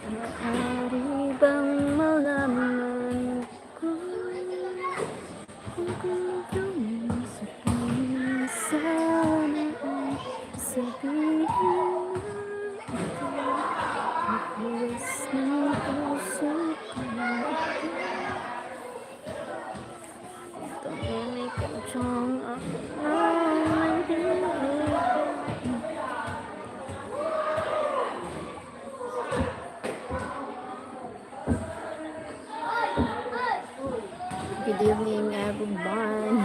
Maaari bang malaman ko kung kumpiyon sa akin? Sana ay sabihin na ito magbuwas ng puso ko. Tahimik ang siyang akong Good evening, everyone.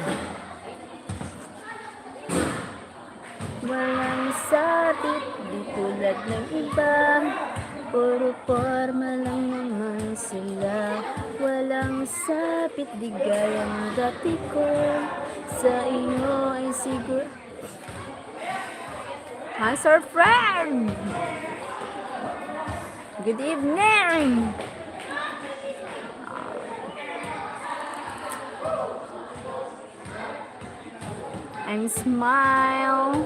Walang sabit, di tulad ng iba. Puro forma lang naman sila. Walang sabit, di gaya ng dati ko. Sa inyo ay siguro. Hi, Sir Friend! Good evening! And smile.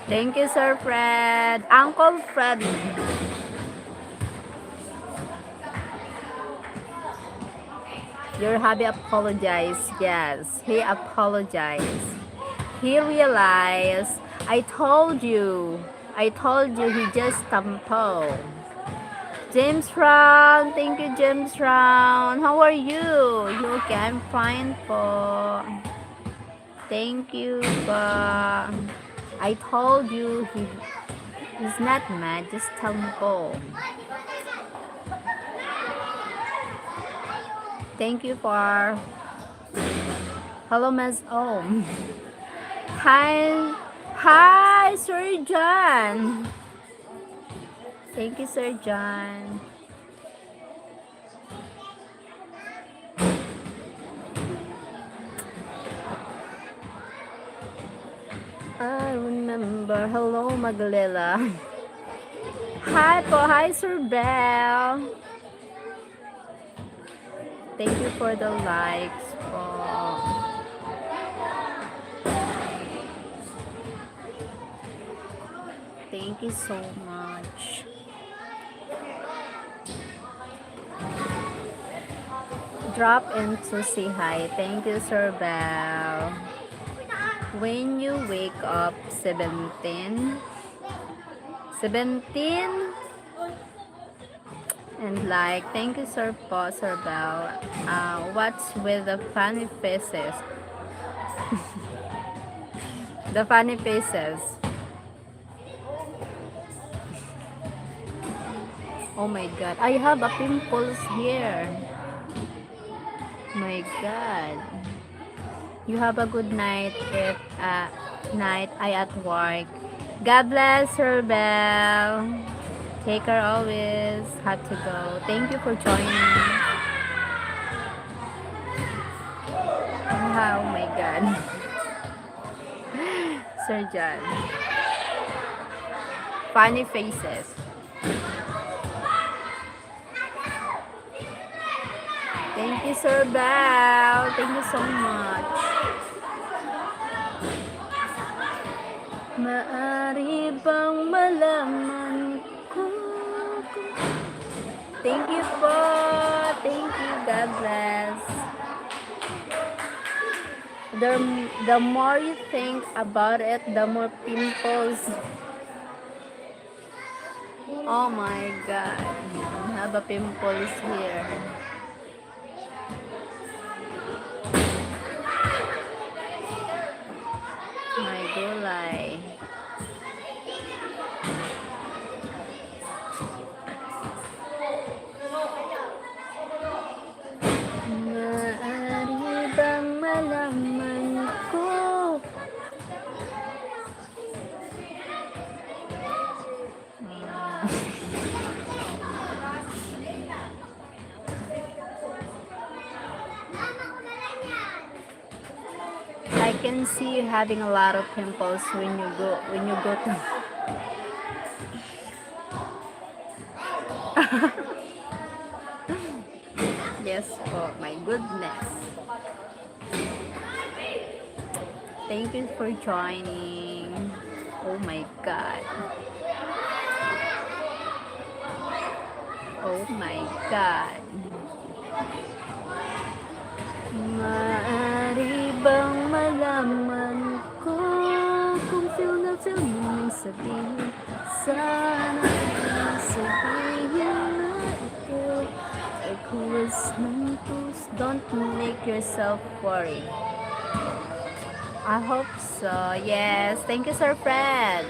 Thank you, Sir Fred. Uncle Fred. Your hubby apologized. Yes, he apologized. He realized, I told you he just tampo. James Brown, thank you, James Brown. How are you? You okay? I'm fine po. Thank you pa. I told you he's not mad, just tampo. Thank you for. Hello, Ms. Ohm. Hi, Sir John. Thank you, Sir John. I remember. Hello, Magdalena. Hi po. Hi, Sir Bell. Thank you for the likes po. Thank you so much. Drop in to say hi. Thank you, Sir Bell. When you wake up, 17 and like, thank you, Sir Po, Sir Bell. What's with the funny faces? The funny faces. Oh my god, I have a pimples here. My god. You have a good night if night I at work. God bless, Sir Bell. Take care always. Have to go. Thank you for joining. Oh my god. Sir John. Funny faces. Thank you, Sir Bell. Thank you so much. Maaari bang malaman ko? Thank you po. Thank you. God bless. The more you think about it, the more pimples. Oh my god. I have a pimples here. My gulay. Maaari bang malaman ko? I can see you having a lot of pimples when you go to Yes po, my goodness. Thank you for joining. Oh my God. Oh my God. Maaari bang malaman ko kung feel na mong sabihin? Sana sabihin na ito ay kuwas ng puso. Don't make yourself worry. I hope so. Yes. Thank you, Sir Fred.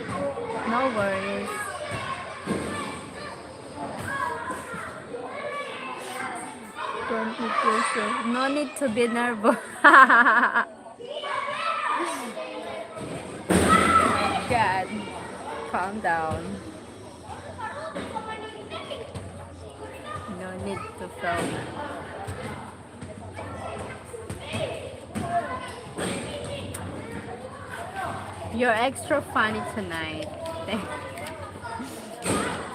No worries. Don't make yourself. No need to be nervous. God. Calm down. No need to feel. You're extra funny tonight.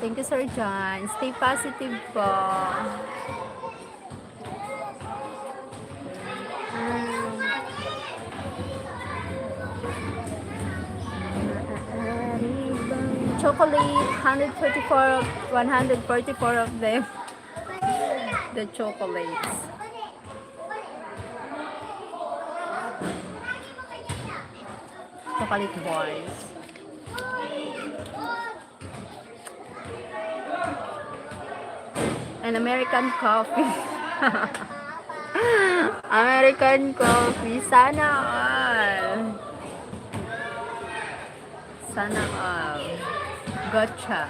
Thank you, Sir John. Stay positive po. Chocolate, 144 of them. The chocolates. Chocolate bars. An American coffee. American coffee. Sana all. Sana all. Gotcha.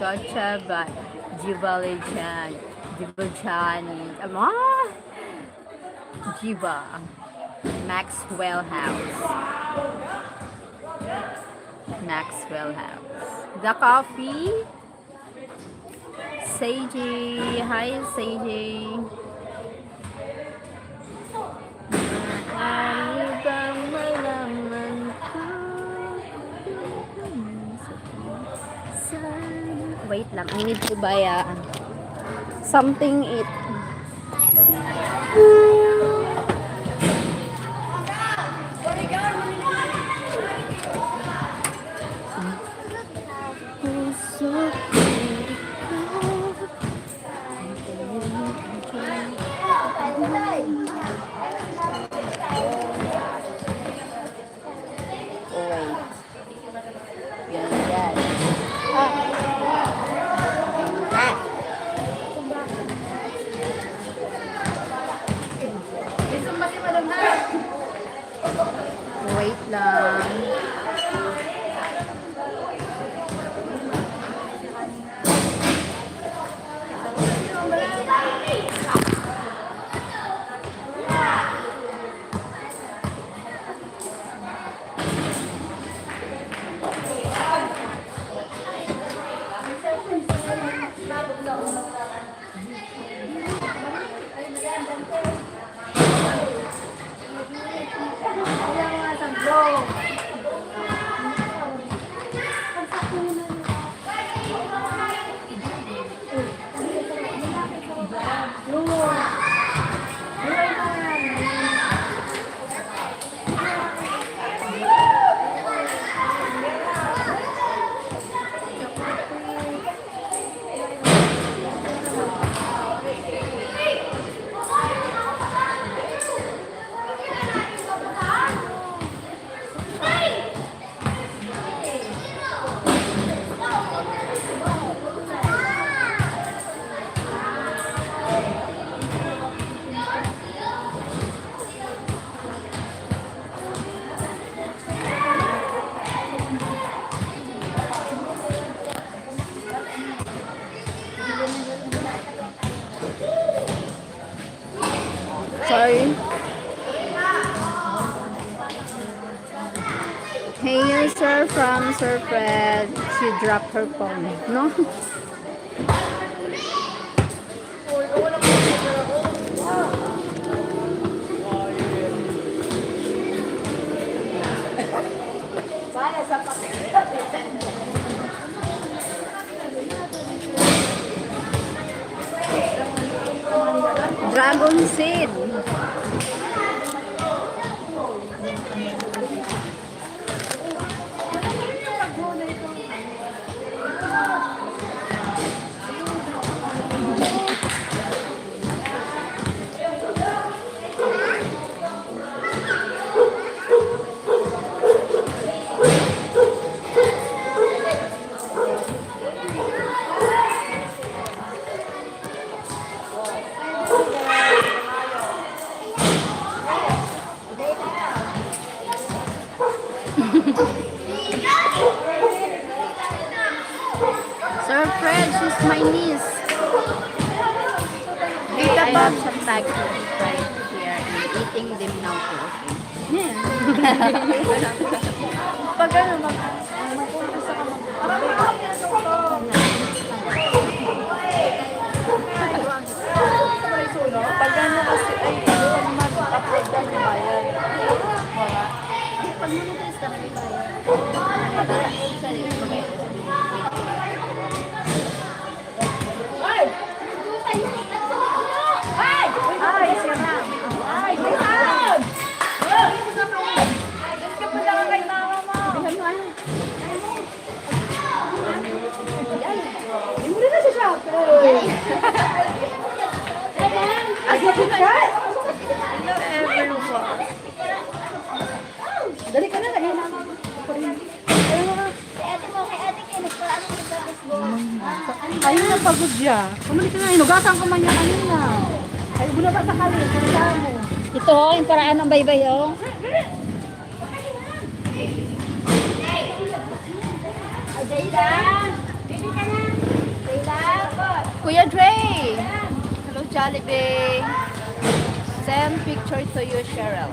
Gotcha ba? Jibalichan. Jibalchani. Jiba. Maxwell House. Maxwell House. The coffee. Seiji. Hi, Seiji. Maaari bang malaman ko? Wait lang, I need to buy something eat. Wait lang. Sorry. Hey, user from Sir Fred. She dropped her phone. No? Dragon seed. right here and eating them now too. Okay. Yeah. Pag ano, mag-umpisa ka pag ano kasi, ay, pag mag-upload ka ng bayad. Wala. Pag monetize ka, nagbayad. Ay, siya na. Ay, Jason! Punta ka kay mama mo. Hindi mo na siya shop. Hello everyone. Dali ka na, lagay na. Ayun na pagod siya. Kumuli ka na, inugasan ko man niya kanina. Ay, bula pa sa kali, kaya mo. Ito, yung paraan ng baybay, oh. Kuya Dre! Hello Jollibee! Send picture to you, Sheryl.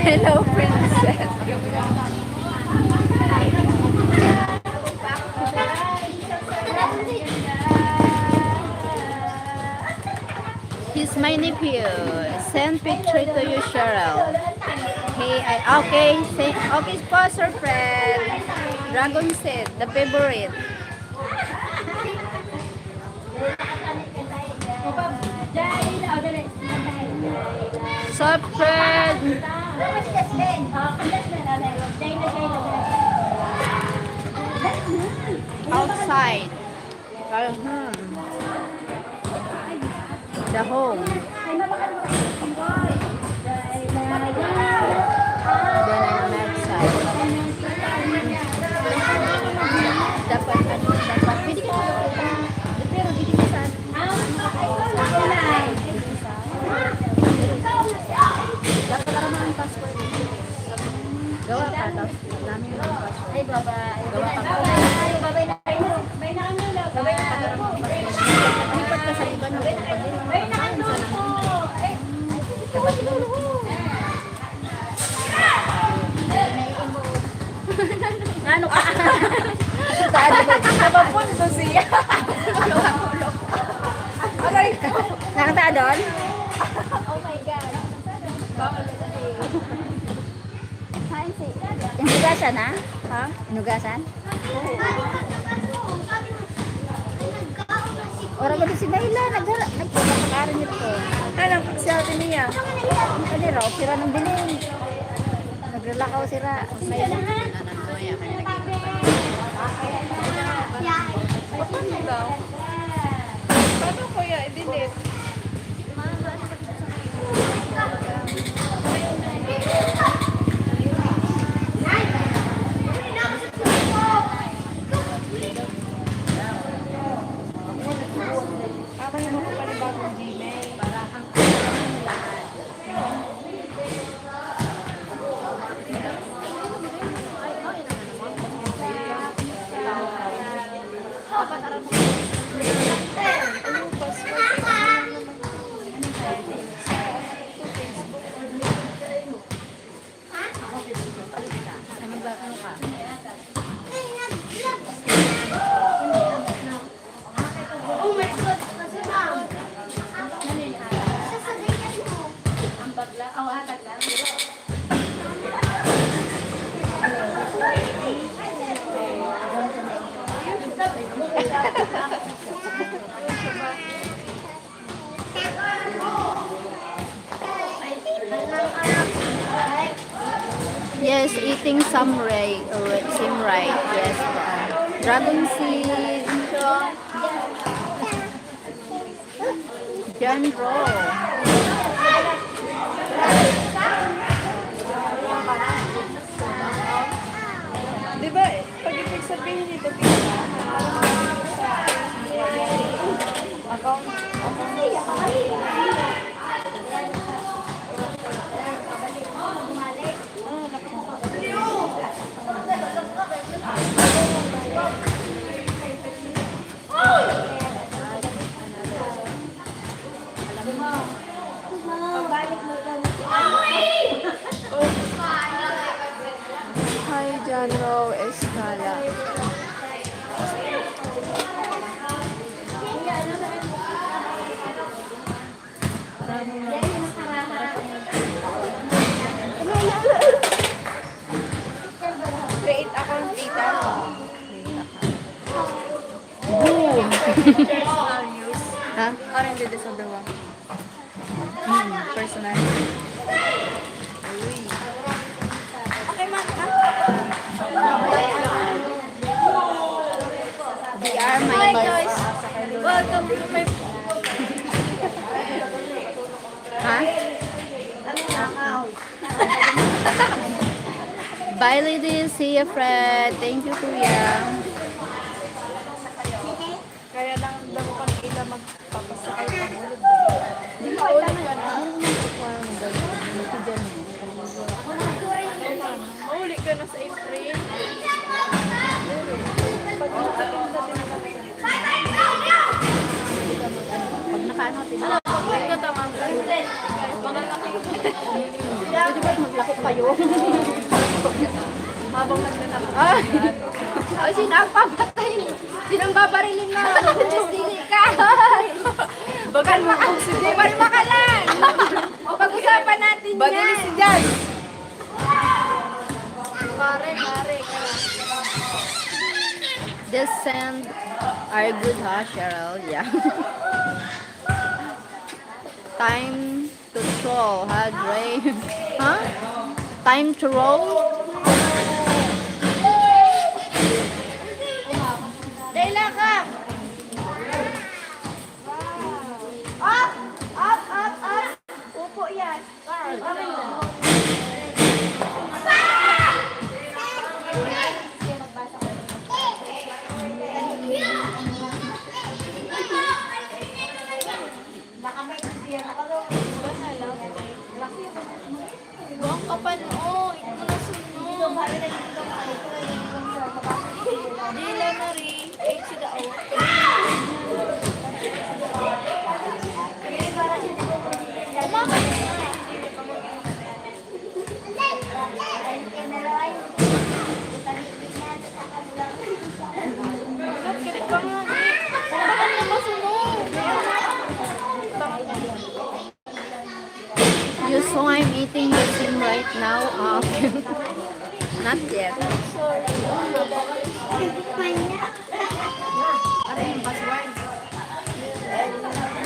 Hello, princess. He's my nephew. Send picture to you, Sheryl. Hey, okay, okay, sponsor friend. Dragon Seed, the favorite. So, friend. Outside. The home. Then I'm outside. Dapat pwede ka pero dito ka saan? Dapat lang naman ang passport. Gawa ka, tapos namin yung passport. Ay, baba. Gawa ka. Babay na kayo. Babay na kayo. Babay na kayo. Lipat ka sa iba na. Babay na kayo. Ano ka? Napapunso siya. Aray ko. Nakata doon? Oh my God. Inugasan, ha? Ha? Inugasan? Orang ko si Naila, nagpapakaran niyo to. Ano, si ate niya. Ano raw, sira ng biling. Naglakaw sira. Paano daw? Paano kuya, i-delete? Yes, eating some sim right. Yes, dragon seed. John roll. Di ba, pag sabihin dito, Pita. Account. Hi, John Rowe Escala. Create account, Tita. Boom! Personal news. Ha? Parang dito sa dawa. Personal. Uy. Okay, ma. They are my boys. Welcome to my... Ha? Bye, ladies. See you, Fred. Thank you, Kuya. Kaya lang daw kang ila magpapasakay sa mulod. Di ba ulit ka na? Mahuli ka na sa April. Pag nakaano, Ano, pag nagkatamang ka. pwede ba maglaki kayo? Habang nagkatamang ka. Ay! Ay, sinang papatay? Sinang babarilin na? Just dili ka! Bagal mo kung si Di ba ka lang? O pag-usapan natin yan. Bagal si Jan. Mare. This sand are good, ha, Cheryl? Yeah. Time to troll, ha, Dre? Huh? Time to roll? Dela ka! Up! Upo yan. Buang kapan mo. Ito na sunod. Dila na rin. Eh, sila You saw I'm eating with him right now? Not yet. ano yung password?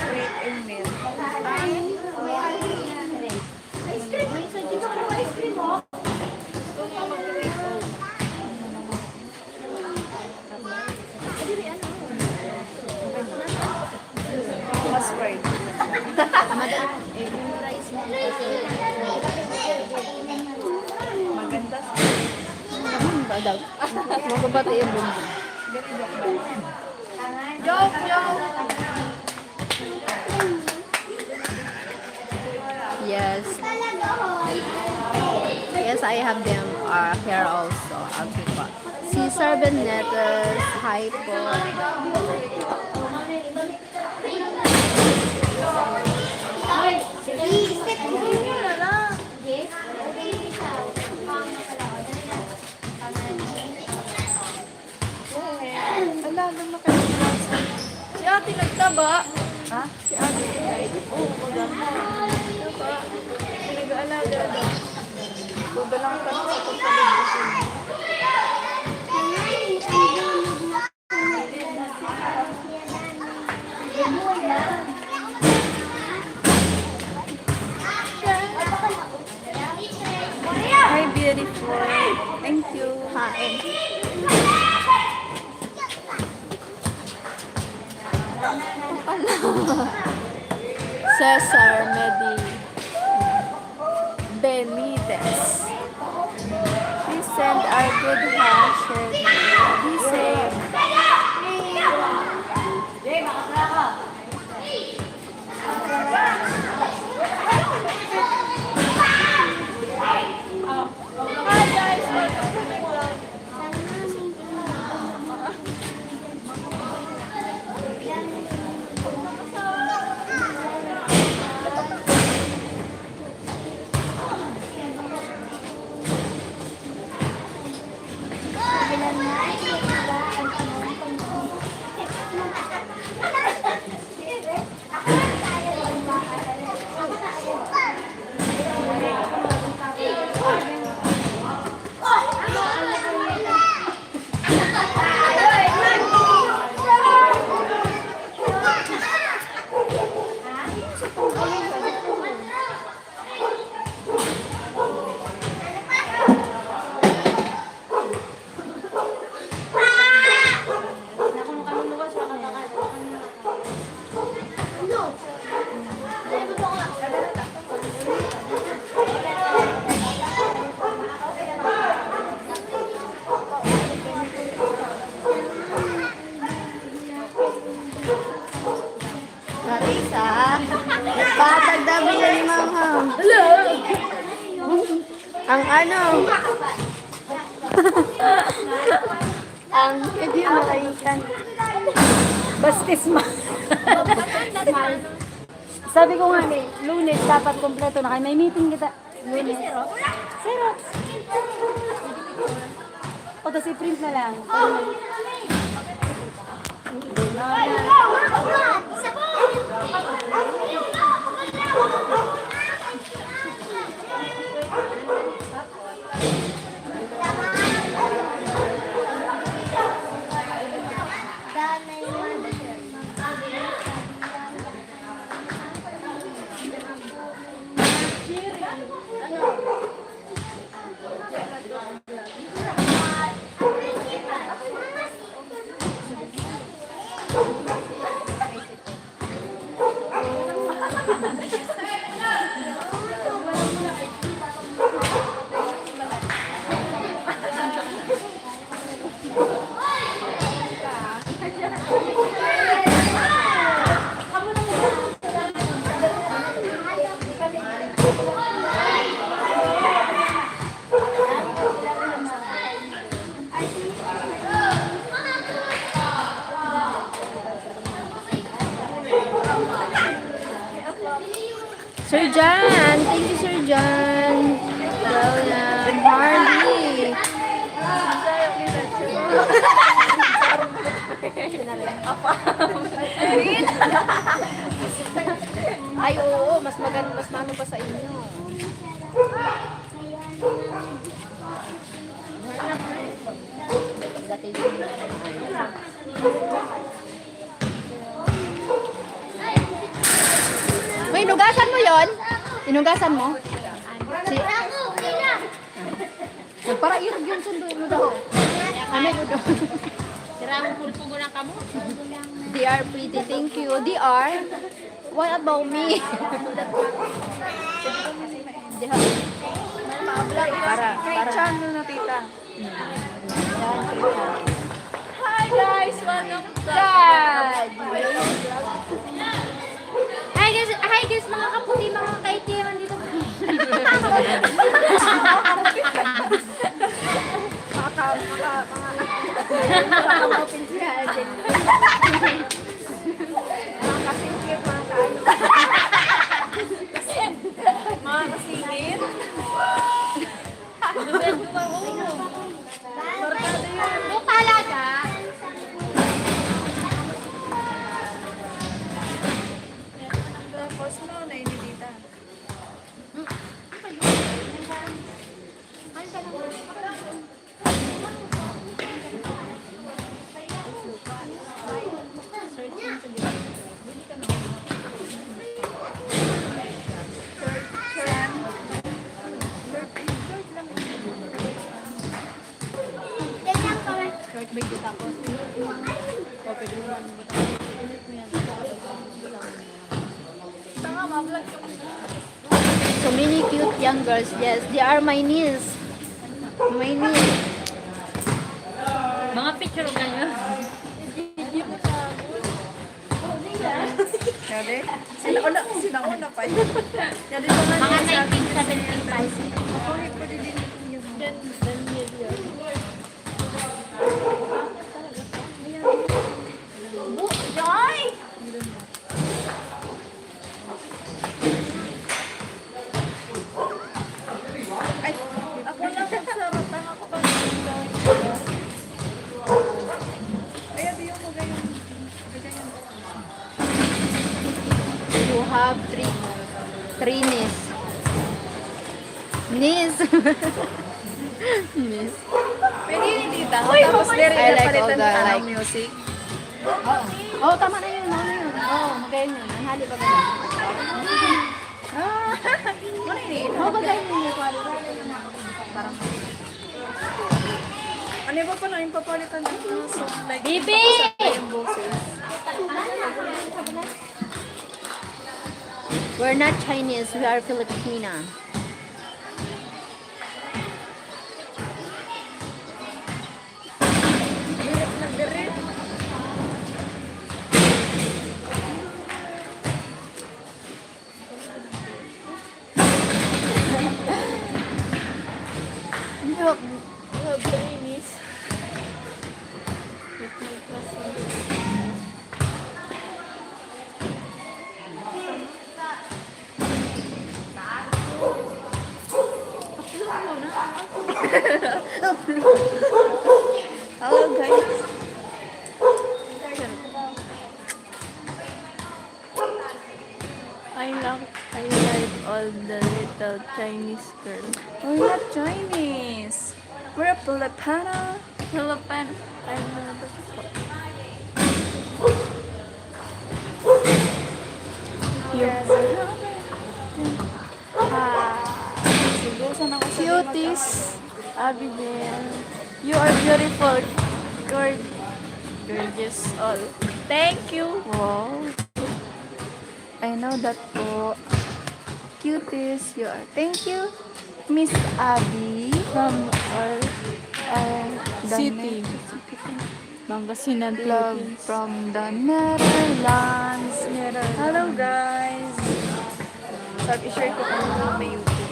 Create email. Password. Maganda. Daw. Magabati yung bumbong. Joke. Yes. Yes, I have them here also. Okay po. Cesar Benetes. Hi po. Alaga mo kayo. Si ate nagtaba. Ha? Si ate. Oo, maganda. Diba? Pinag-aalaga daw. Budalang ka sa pagpalibusin. Hi, beautiful. Thank you. Hi. Cesar Benitez. Please send are good hearted. Be safe. Marisa, batag dami yan mga. Hello! Ang ano? Ang hindi mo kaikan. Bastis ma. Sabi ko nga Lunes dapat kompleto na kayo. May meeting kita. Lunes. Xerox. O, tapos i-print na lang. Sir Jan, thank you Sir Jan. Harley. Ay, oo, mas maganda, mas mano pa sa inyo. May inugasan mo yon? Inugasan mo? Para irog yung sunduin mo daw. Ano mo daw? Siramong pulpo mo ng kamo? They are pretty, thank you. They are? What about me? Para channel na tita. Hi guys, welcome back. Hi guys, mga kaputi, mga kaitiran dito. Mga kasingit. Yung talaga. Tapos mo na inilita. Short video tapos. So many cute young girls. Yes, they are my niece. My niece. Yade? Sinauna pa yun. Yade pa man Mga yun sa akin. 1975. Ako, pwede din yung Joy! Ay, ako lang magsarap. Tanga ko pa. Ay, adi yung magayon. You have three knees. Knees. Knees. Pwede yun dito. Tapos there I like palitan all the, ka ng like- music. Oo, tama na yun. Oo, na yun. Oo, magayon yun. Ang hali ba ganun? Ah, ano yun? Oo, magayon yun. Parang Ano ba pala yung papalitan dito? So, like, Bibi! papasok yung boses. We're not Chinese, we are Filipina. Diret na diret. Look, Kainis. Hello guys. I like all the little Chinese girls. We're not Chinese. We're Filipino. Filipino. I'm Cuties, Abigail. You are beautiful. Gorgeous all. Thank you. Wow. I know that po. Cuties, you are. Thank you, Miss Abby from our City. Pangasinan, Love Philippines. from the Netherlands. Hello guys. Sabi share ko kung may YouTube.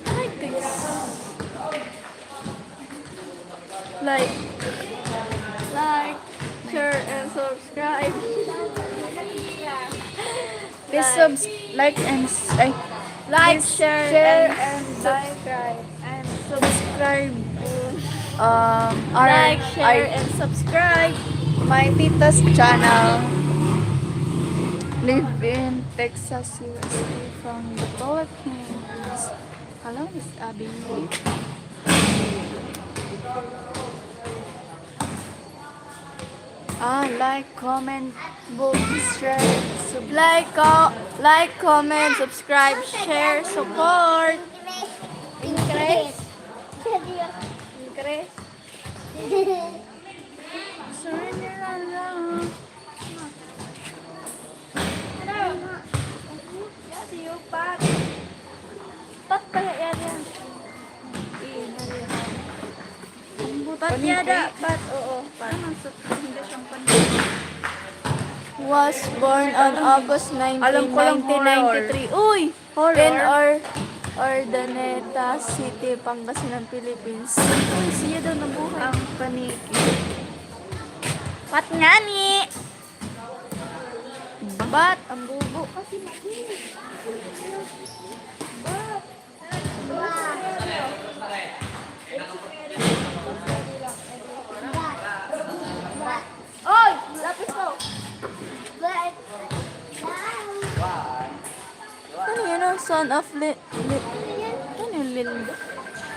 I like this. Like, share, and subscribe. Please like and Like, please share, and subscribe. and subscribe. Like, share, and subscribe. my tita's channel. Live in Texas, USA from the Philippines. Hello, Miss Abby. Like, comment, book, share, like, comment, subscribe, share, support. Increase. Increase. Surrender Allah. Pat kaya yan. Pat yada. Pat, oo. Pat. Was born on August 19, Alam ko lang 1993. Uy! Horror. In Ordaneta City, Pangasinan, Philippines. Uy, siya daw nabuhay. Ang paniki. Pat nga ni! Bat! Ang bubo. Kasi Oy! Lapis ko! Ano yun ang son of ano yung Linda?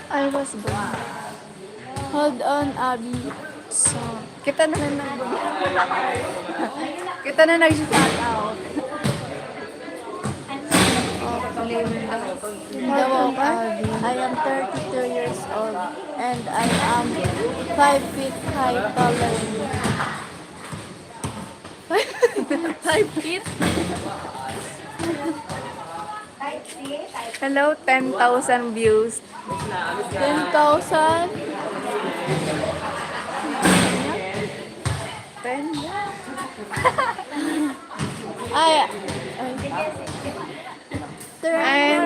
I was born. Hold on, Abby. So, kita na kita na nag-shout out. Hello, Abby. I am 32 years old and I am 5 feet high taller than you. Type it. Hello, 10,000 views. 10,000. 10. Ay. And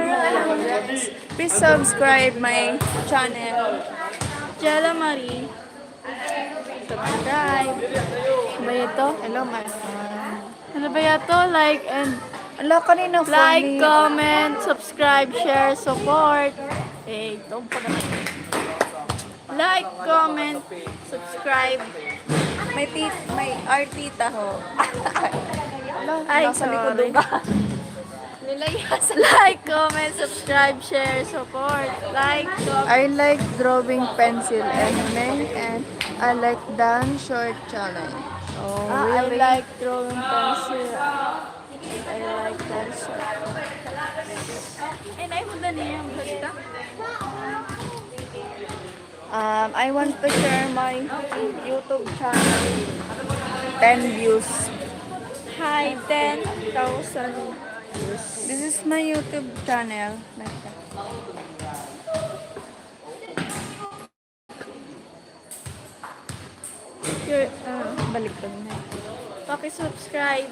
please subscribe my channel. Jella Marie. Subscribe. Ba ito? Hello, my Ano ba ito? Like and Ala, kanina like, funny. comment, subscribe, share, support. Eh, ito pa naman. Like, comment, subscribe. May artita ho. Ay, Nasa likod sorry. ba? Like, comment, subscribe, share, support. Like, comment. I like drawing pencil anime and I like dance short challenge. Oh, I really? like drawing pencil. I like dance. Eh, naipunta niya yung balita. I want to share my YouTube channel. 10 views. Hi, 10,000. This is my YouTube channel. Your, Balik ko na. paki-subscribe.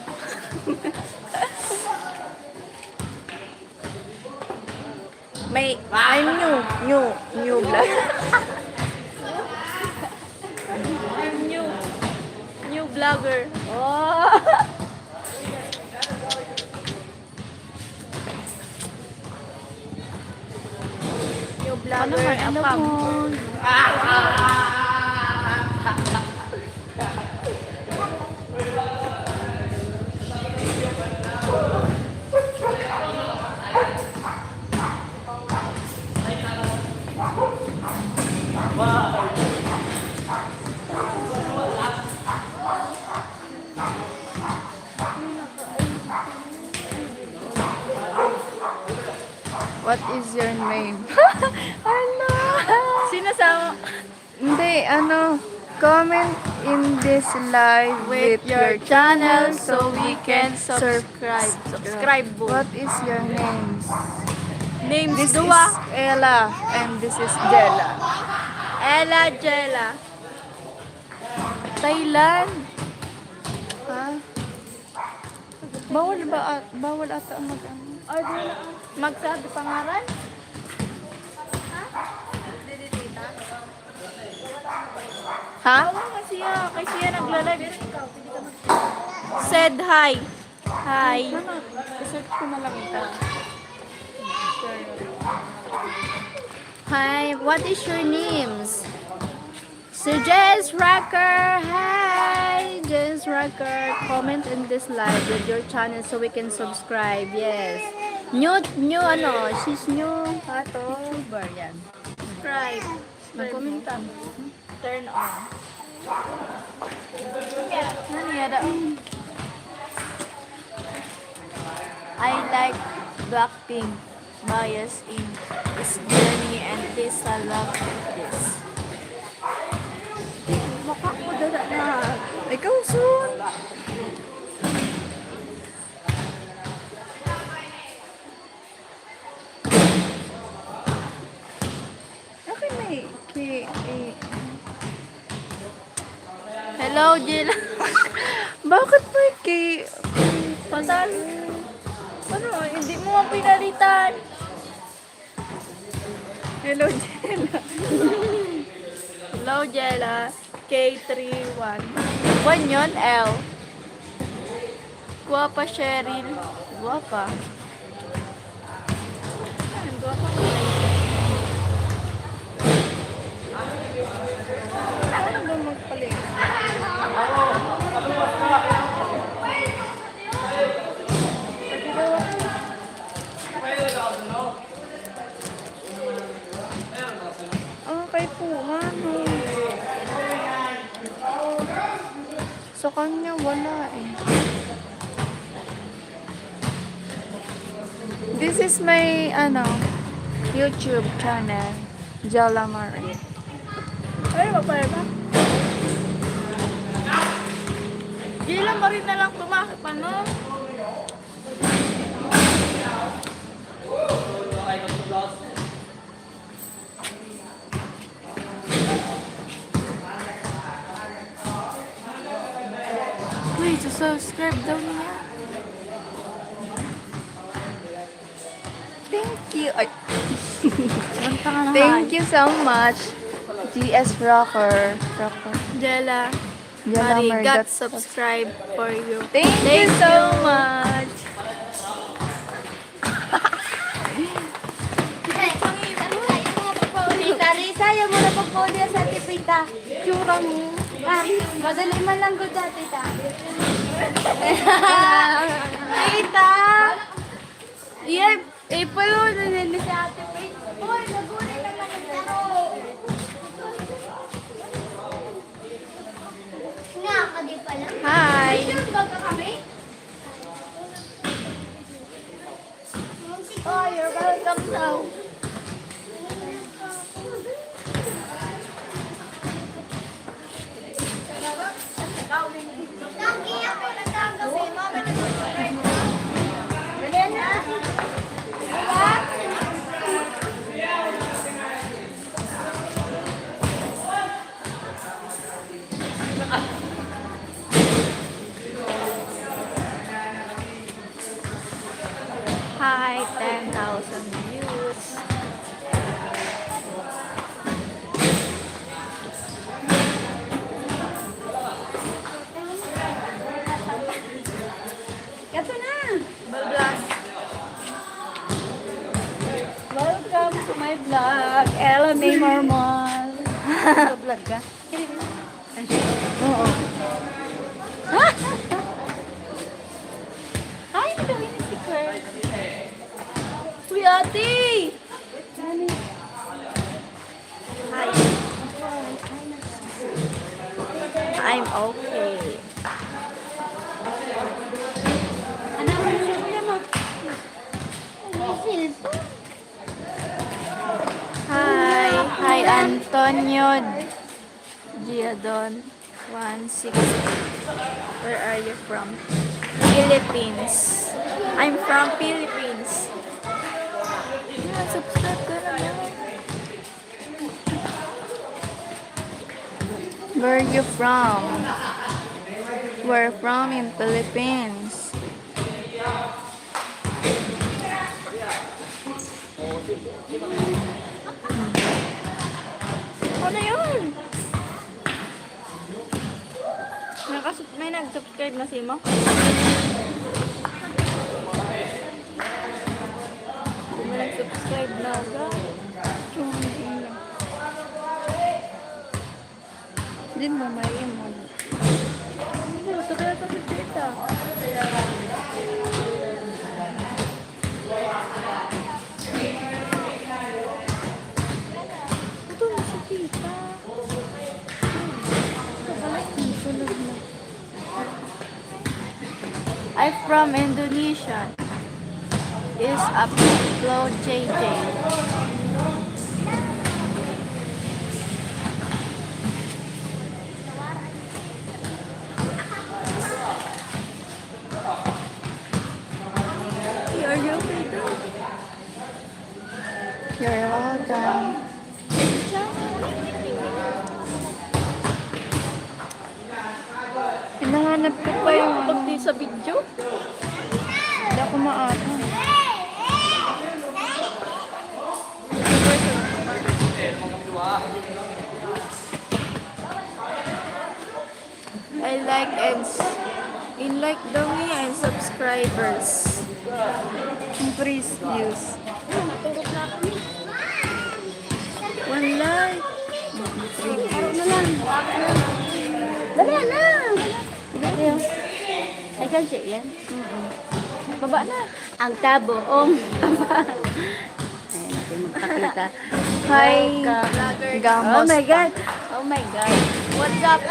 I'm new vlog. I'm new vlogger. Oh. New vlogger. Ano Apam. mo? What is your name? Hello. Sinasama Hindi, comment in this live with your channel so we can subscribe. Subscribe po. What is your name? Names This dua. is Ella and this is Jella. Ella Jella. Thailand. Ha? Bawal ata ang Magsabi pangalan? Ha? Kasi siya nagla-live. Said hi. Hi. Search ko na lang ito. Hi, what is your names? So Jess Rocker, hi Jess Rocker, comment in this live with your channel so we can subscribe. Yes, new she's new YouTuber yan. Subscribe. Mag-commentan. Turn on. Ano yada? I like Blackpink. Bias in this journey and this I love this. Mukha ko dada na. Ikaw soon. Okay, Hello, Jill. bakit may Pasal. Ano, hindi mo nga pinalitan. Hello, Jella. Hello, Jella. K31. 1 yun, L. Guwapa, Sheryl. Guwapa. Guwapa ka. Ano ba magpalit? Okay po, ano? Sa kanya wala eh. This is my YouTube channel, Jella Marie. Ay, magpare ba? Jela Marie na lang tumakip, ano? Uy, subscribe daw niya. Thank you. Ay, Kanta ka na, thank you so much. GS Rocker. Jela Jella Marie got Margot. subscribe for you. Thank you so much. Tita Risa, yung muna pag-podiya sa tipita. Tsura mo. Ah, madali man lang good na, tita. Tita! Yeah, palo na nila sa ate Pete. Hoy, nagulit naman ang taro. Nga, kadi pala. Hi! Baga kami? Oh, you're welcome daw. Lagi ako natanggap eh, mama. Dali na. Diba? Hi, 10,000 views. Ito na. Balblas. Welcome to my vlog. Ella May Marmol. Vlog ka? Oo. Ay, ito yung sticker. Uy, ate! Hi. I'm okay. Ano mo siya mo? May cellphone. Hi. Hi, Antonio Giadon 160. Where are you from? Philippines. I'm from Philippines. Yeah, subscribe ka na. Where are you from? We're from in Philippines. Ano yun? May nag-subscribe na si Mo? May nag-subscribe na agad. Hindi mo may mo. Sabi sa tita. Ito na si tita. I'm from Indonesia. Is upload JJ. Are you okay though? You're welcome. Hinahanap ko pa yung ano. Pag di sa video? Hindi ako maano. I like and like daw niya and subscribers. Increase views. One like. Araw na lang. Dali na. Dali. Ay, kasi yan. Baba na. Ang taboong. Ayan natin magpakita. Hi, Vlogger. Oh my Gamos. God. Oh my God. What's up?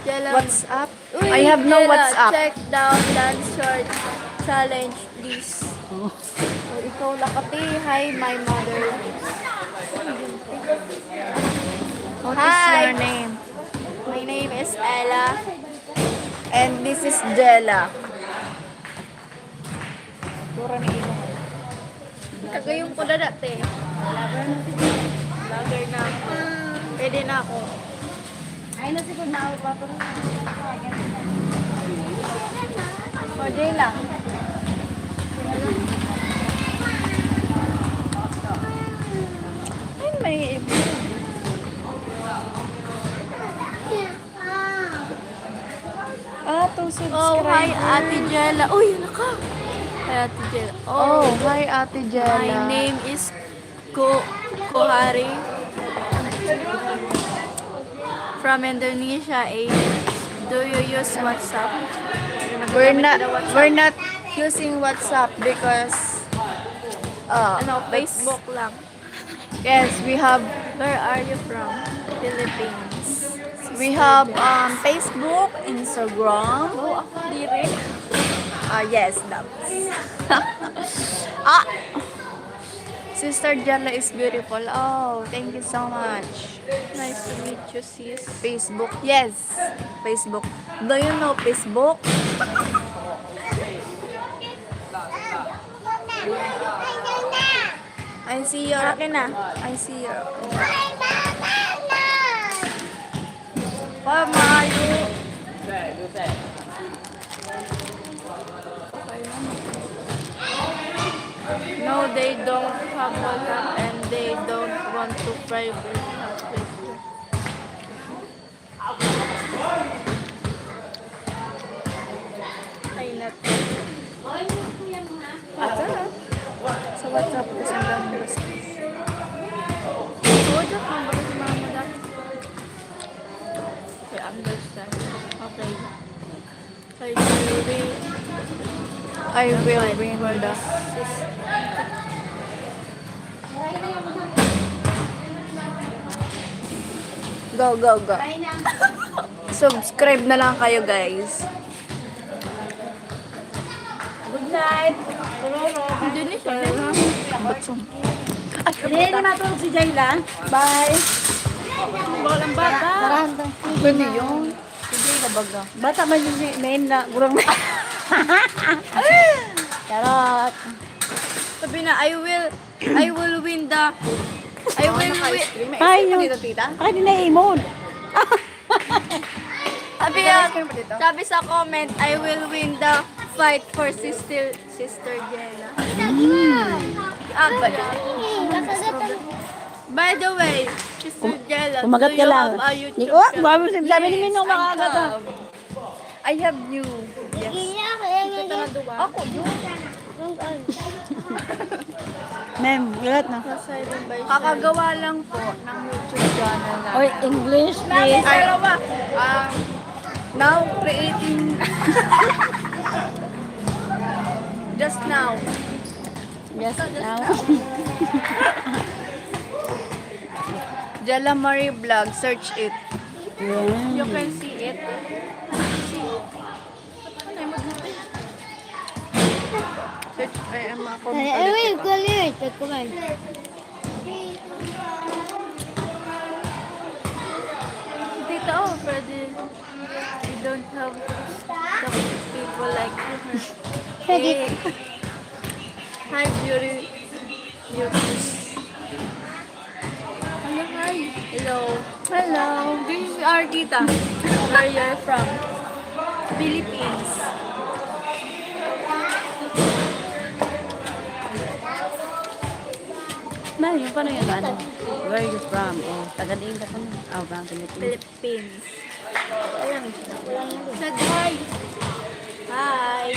Jella. What's up? Uy, I have no Jella, what's up. Check down dance short challenge, please. Oh, ikaw lakati. Hi, my mother. What is Hi. your name? My name is Ella. And this is Jella. Puro ni ilong. Kagayong ko na dati. Vlogger na ako. Pwede na ako. Ay, nasigod na ako pa. Pero Pwede lang. Ay, may iba. To subscribe. Oh, hi Ate Jella. Uy, ano ka? Hi Ate Jella. Oh, hi Ate Jella. My name is Kohari. From Indonesia. Do you use WhatsApp? We're not using WhatsApp because Facebook lang. yes, we have Where are you from? Philippines. Facebook, Instagram. Oh, ako di rin. Yes, that's. Sister Jella is beautiful. Oh, thank you so much. Nice to meet you, sis. Facebook. Yes, Facebook. Do you know Facebook? I see your. Akin na. I see your. Pamayo. No, they don't have WhatsApp and they don't want to private with you. Ay, natin. Sa WhatsApp kasi ang daming basta. WhatsApp number si mama dati. I understand. Okay. I will win the. Go, go, go. Subscribe na lang kayo, guys. good night. Hindi ni siya. Hindi ni matulog si Jayla. Bye. Walang bata. Maranda. Pwede yun. Hindi na baga. Bata man yung main na gurang na. Charot. Sabi na, I will win the, I will win. Ay, yung. Ay, di na imod. Sabi sa comment, I will win the fight for Sister Jella. By the way, Sister Jella, Kumagat ka lang. have a YouTube Oh, channel? bago sabi ni Minong makagat ka. I have you. Yes. Ako, Ma'am, galat na. Kakagawa lang po ng YouTube channel na. Oy, English, please. Now creating. Just now. Yes, now. Jella Marie Vlog. Search it. you can see it. Search. I am a galit. Kumain. Tita, oh, pwede. We don't have people like her. Hey, hi, beauty. Hello, hi. Hello. Hello. This is our tita. Where you're from? Philippines. Ma'am, yung paano yung ano? Where are you from? Oh, taga-diin ka pa na. Oh, from Philippines. Philippines. Said hi. Hi.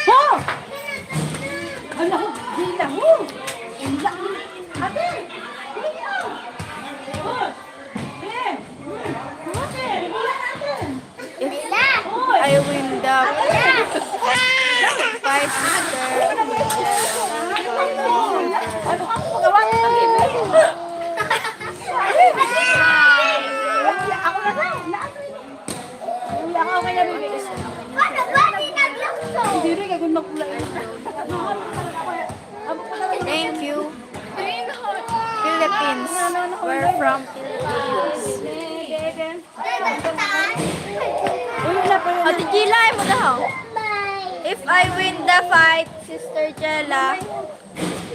Oh! Ano? Dila mo! Inla! Ate! Dila! Oh! Eh! Ate! Dila natin! I win the fight, sister. Ano ka magawa? Jilay mo daw. If I win the fight, Sister Jella,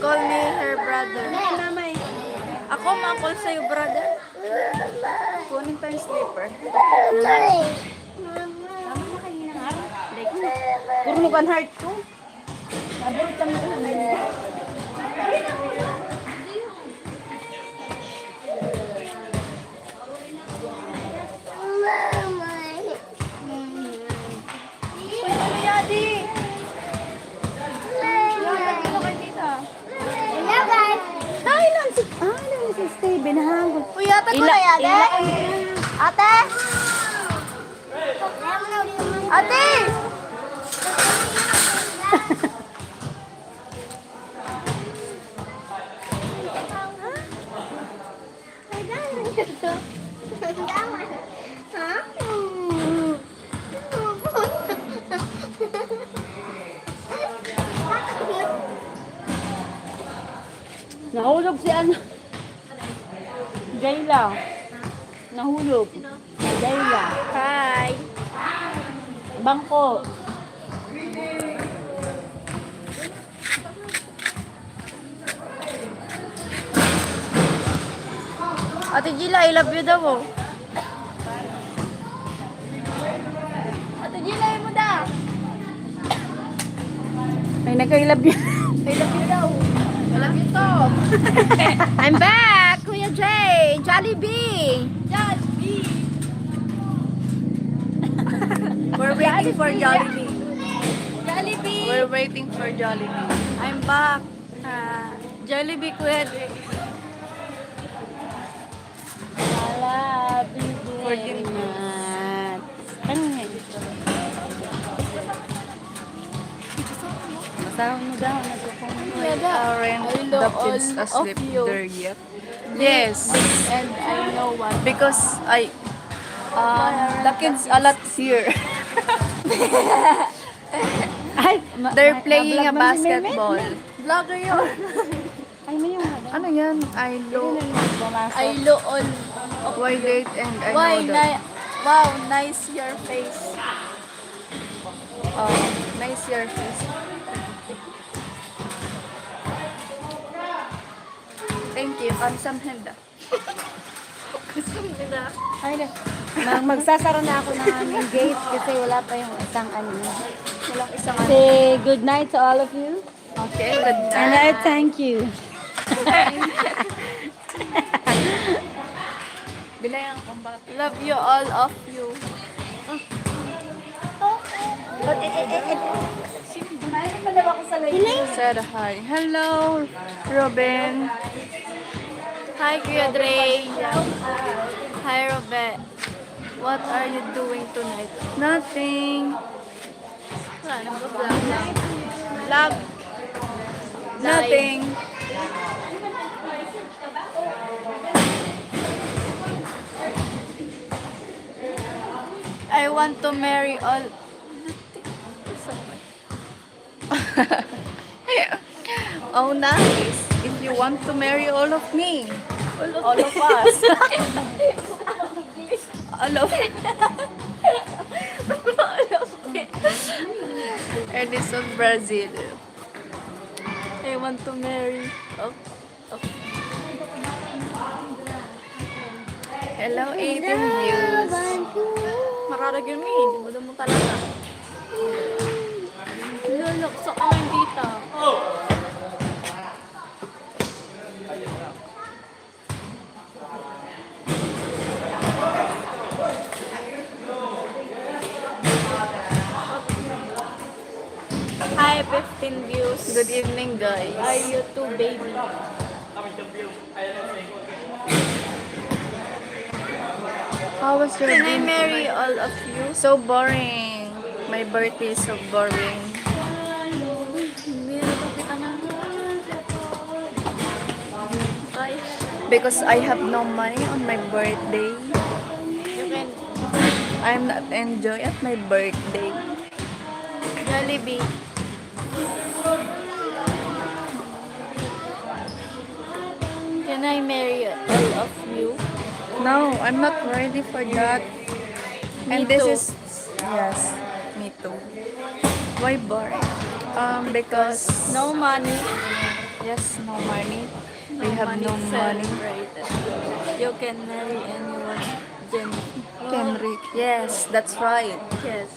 call me her brother. Ako ma-call sa'yo, brother. Kunin pa yung slipper. Kurnukan heart ko. Si Steven, hanggang. Uy, ata ko na yan, Ate! Ate! Nahulog si ano. Jayla. Nahulog. Jayla. Hi! Bangko. Ate Gila, I love you daw. Oh. Ate Gila, mo daw. Ay, nagkailab yun. I love you daw. I love you too. I'm back, Kuya Jay. Jollibee. Jollibee. We're waiting for Jollibee. Jollibee. We're waiting for Jollibee. I'm back. Jollibee, Kuya Jay. Happy birthday. Ano nga? Masawa mo daw. We aren't I the love kids all asleep of you. there yet. Yes, And I know what. because the kids a lot here. Ay, They're playing a basketball. Vlogger yun. Ay, may yung Ano yan? I know. I love all. Why late and I Why know that. wow, nice your face. Nice your face. Thank you. Kamsahamnida. Ay, magsasara na ako ng aming gate kasi wala pa yung isang ano. Walang isang Say good night to all of you. Okay, good And I thank you. Bilayang kumbat. Love you all of you. Said hi. Hello, Robin. Hi, Kuya Dre. Hi, Robert. What are you doing tonight? Nothing. Vlog. Nothing. I want to marry all. Oh, nice. If you want to marry all of me, all of us, all of Edison, Brazil. I want to marry. Oh, Hello, 18 views. mararagyan mo eh. Hindi mo talaga. Lalaksa ka lang dito. Hi, 15 views. Good evening, guys. Are you too, baby? How was your Can I day? marry all of you? So boring. My birthday is so boring. Because I have no money on my birthday. You can I'm not enjoy at my birthday. Jollibee. Can I marry all of you? No, I'm not ready for that. And Me this too. is yes. Me too. Why boring? Because No money. yes, no money. No We have money no money. celebrated. You can marry anyone, Jenny. Kenrick. Yes, that's right. Yes.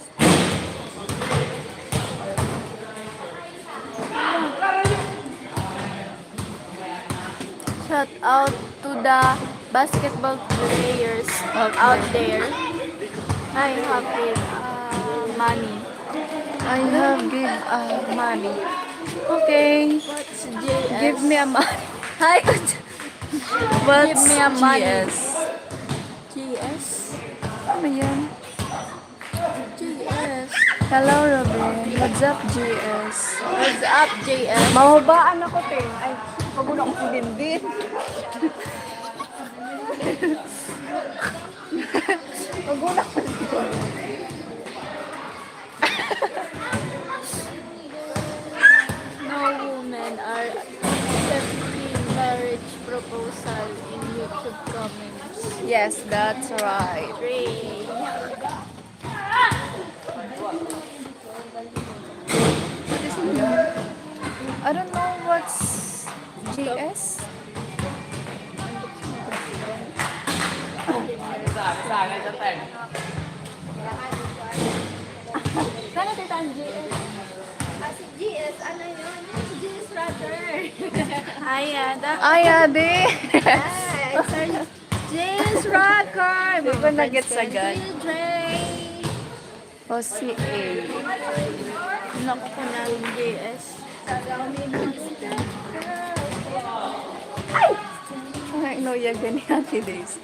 Shout out to the basketball players out there. I have it, money. I have give money. Okay, What's JS? give me a money. Hi. What's Give me a money. GS? GS? Ano yan? GS. Hello, Robin. What's up, GS? What's up, JS? Mahubaan ako, te. Ay, pagod ako si Dindin. Pagod ako. No women are accepting marriage proposal in YouTube comments. Yes, that's right. Great. I don't know what's GS. Sana tita ang GS? Si GS, ano yun? Si GS brother. Ay, Ay, ade. GS rocker. Di ko na-gets agad. Children. O si A. Naku ko na yung GS. Ay, no, yagan ni Ate Days.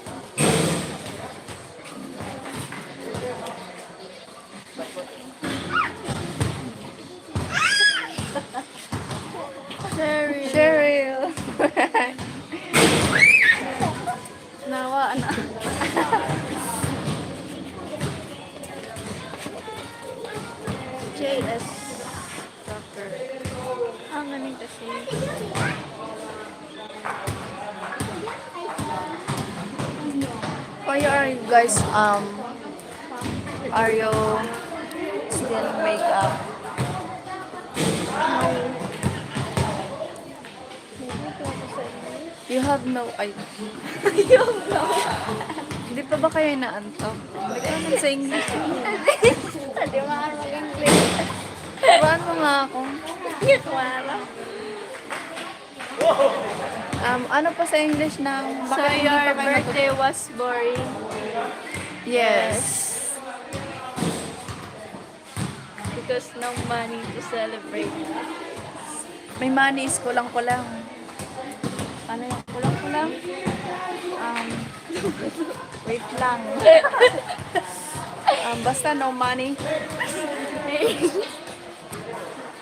Sheryl. Nawa na. JS rocker. Ang galing kasi. Why are you guys, are you still makeup? You have no idea. Hindi pa ba kayo naantok? Hindi ka naman sa English. Hindi makakar mag-English. Turuan mo nga ako. Wala. Ano pa sa English na So bakit hindi your pa kayo birthday was boring? Yes. Because no money to celebrate. May money is kulang-kulang. Ano yung kulang-kulang? Wait lang. Basta no money.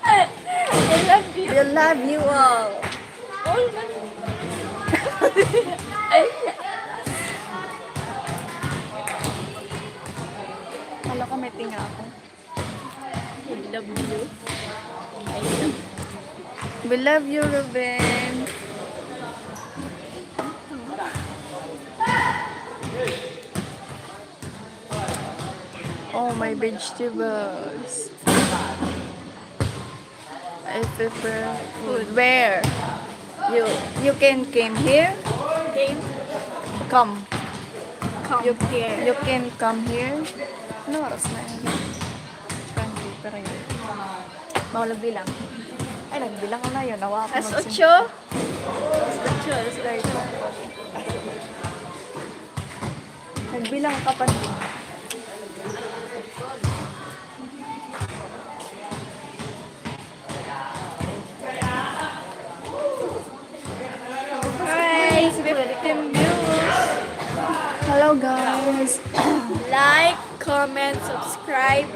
I love you. We love you all. All money. Kala ko may tinga ako. I love you. We love you, Ruben. Oh, my vegetables. I prefer food. Where? You can came here? Game. Come. Come here. You can come here? Ano oras na yun? Country, pero yun. Bawal nagbilang. Ay, nagbilang ko na yun. Nawa ako As 8. Nagbilang ka pa din. Hi, 15 views. Hello, guys. Like, comment, subscribe,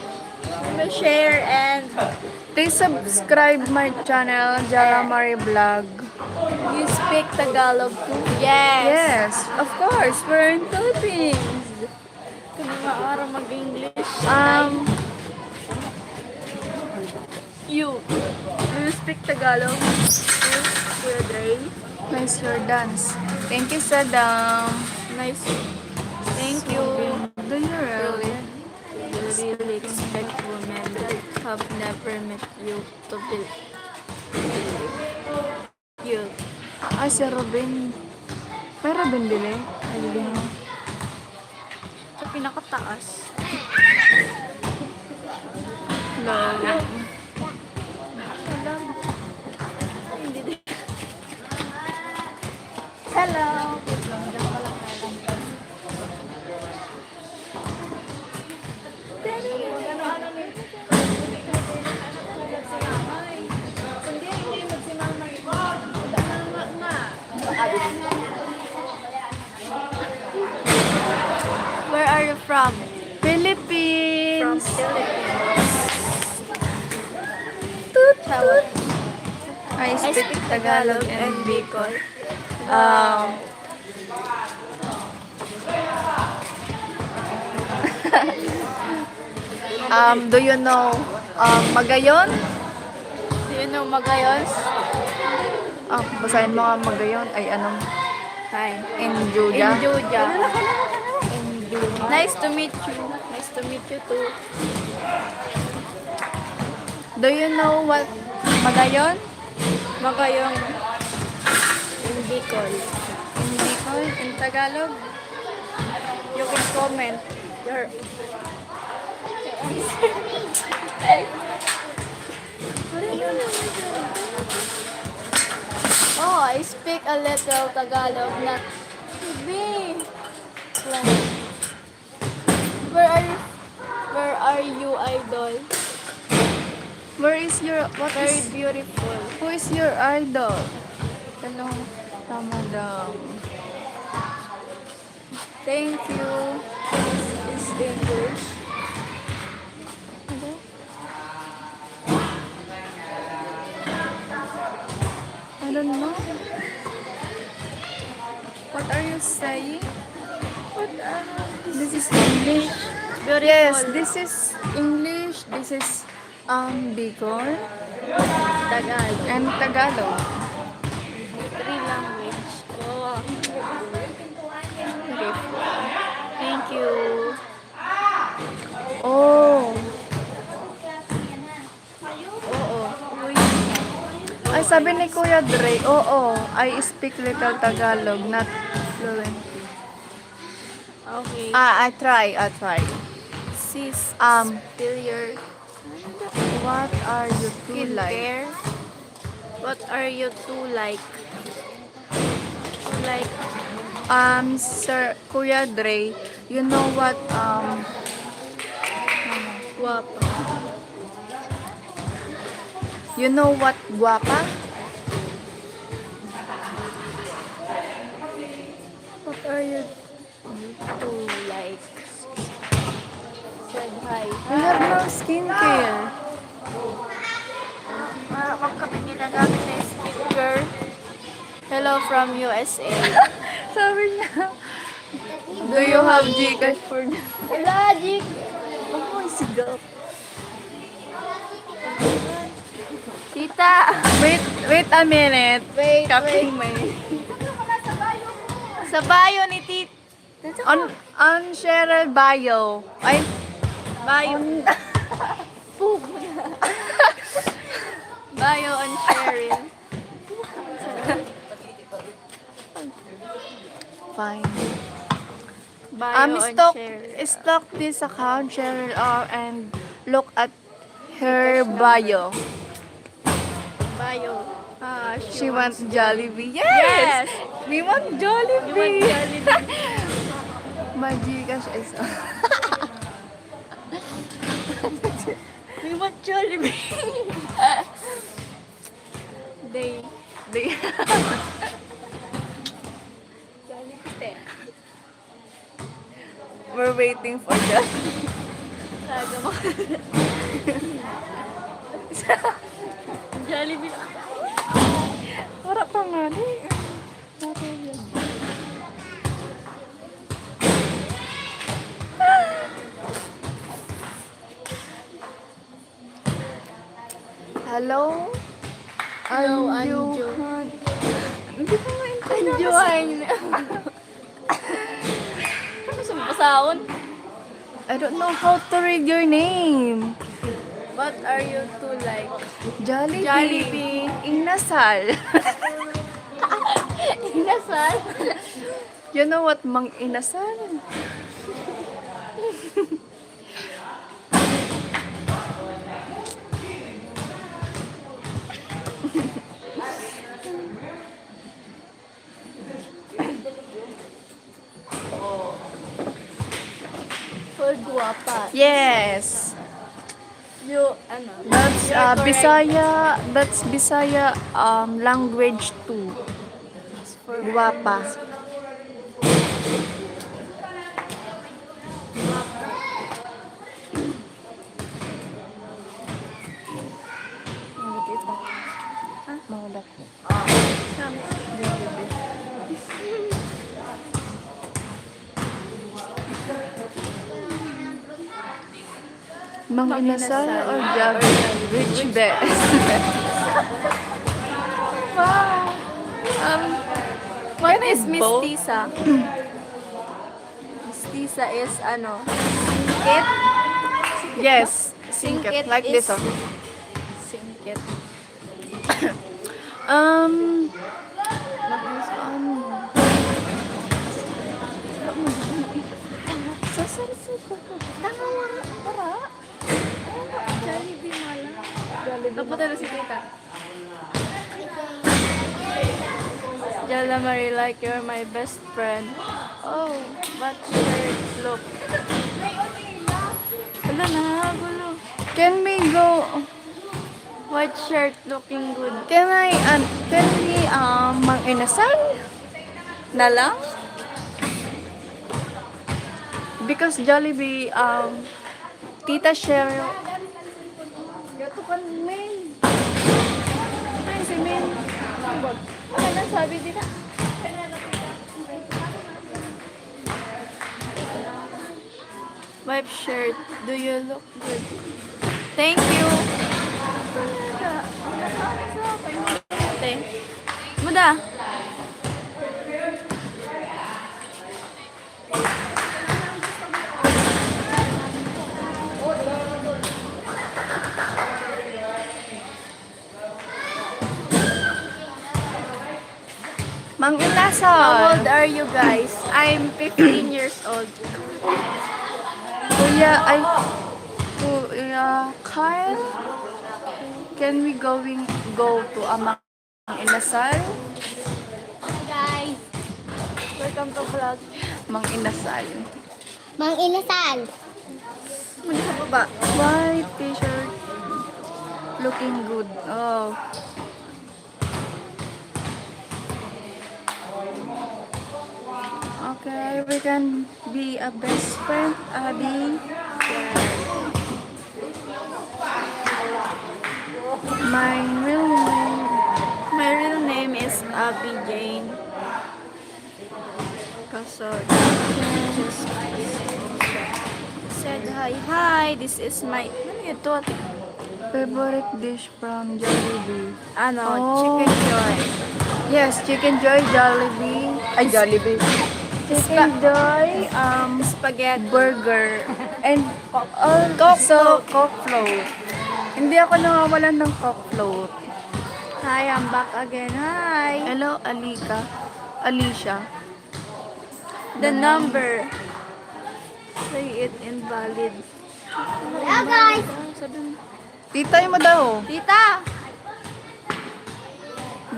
share, and Please subscribe my channel, Jala Marie Vlog. you speak Tagalog too? Yes. Yes, of course. We're in Philippines. Kung maaara mag-English. You. Do you speak Tagalog? You, Kuya Dre? Nice your dance. Thank you, Sadam. Nice. Thank you. Do you really? You really expect women have never met you to believe you. Ah, si Robin. May Robin dili? Ay, dili mo. Sa pinakataas. Love. Hello! Where are you from? Philippines! Philippines. Toot! I speak Tagalog and Bicol. Do you know Magayon? Do you know Magayos? Basahin mo nga Magayon. Ay, anong? Hi. Injuja. Injuja. Nice to meet you. Nice to meet you too. Do you know what Magayon? Magayong in Bicol. In Bicol? In Tagalog, you can comment your Oh, I speak a little Tagalog, not me. Where are you, idol? Where is your, what Very is, beautiful. who is your idol? Hello, Madam. Thank you. This is English. I don't know. What are you saying? This is English. Beautiful. Yes, this is English. This is Bicol Tagalog. and Tagalog. Three language. Oh. Thank you. Oh, Oo. ay sabi ni Kuya Dre, oo, I speak little Tagalog, not fluent. Okay. I try. Sis, still your What are you two like? skincare. What are you two like? Like, Sir Kuya Dre, you know what, guwapo. you know what guapa? What are you two like? Said hi. We have no skincare. Magkapingin na namin na speaker. Hello from USA. Sabi niya, do you have Gcash for me? Logic! Huwag mo isigaw. Tita! Wait a minute. Wait, Kaping may. Sa bio ni Tita. On Sheryl bio. Ay, Bio. Bio on Sheryl. fine. Bio on Sheryl. Stalk this account, Sheryl Ohm, and look at her bio. Bio. She wants Jollibee. Yes! We want Jollibee. You want Jollibee? My Gcash is We want Jollibee. They. We're waiting for that. Saga mo. Jollibee. Para pa nga ni. Hello? Hello, Anju. Anju. Hindi ko maintindihan. Join. Ano sa basaon? I don't know how to read your name. What are you two like? Jollibee. Jollibee. Inasal. Inasal. You know what mang inasal? For guwapa. Yes. You, ano? That's You're correct. Bisaya language too. For Guwapa. Mang inasal or Jollibee? Which best? What Can I is both? mestiza? Mestiza is ano? Singkit? Yes, singkit. Like is this, oh. singkit. Um, Jollibee mala. Napunta na si Tita. Jella Marie, like you're my best friend. Oh, but shirt look. Wala na, gulo. can we go? White shirt looking good. Can we mang inasal na lang? Because Jollibee Tita Sheryl. Gato kan main. Ay si main. Ano na sabi din na? White shirt, do you look good? Thank you. Thank. Muda. Mang How inasal. old are you guys? I'm 15 years old. Kuya Kyle, can we go to a mang inasal? Guys. Welcome to vlog. Mang inasal. Mang inasal. Muna sa baba. White t-shirt. Looking good. Oh. Okay, we can be a best friend, Abby. My real name. My real name is Abby Jane. Kaso, just said hi. Hi, this is my, ano yun to? Favorite dish from Jollibee. Ano, Oh. chicken joy. Yes, Chicken Joy, Jollibee. Ay, Jollibee. Chicken Joy, Spaghetti. burger, and also Coke float. Hindi ako nawawalan ng Coke float. Hi, I'm back again. Hi. Hello, Alicia. The number. Say it invalid. Hello guys. Titay mo daw. Tita!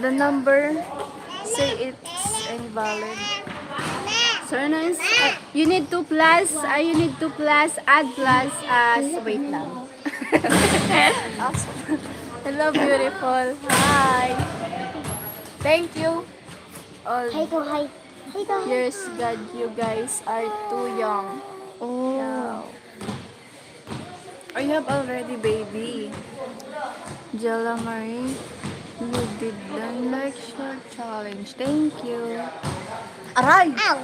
The number, say it's invalid. So nice. You need 2 plus. You need 2 plus. Add plus. Wait lang. Hello, beautiful. Hi. Thank you. All Hi go, hi. Hi go. years, God, you guys are too young. Oh. I have already baby. Jella Marie, you did the lecture challenge. Thank you. Aray! Ow.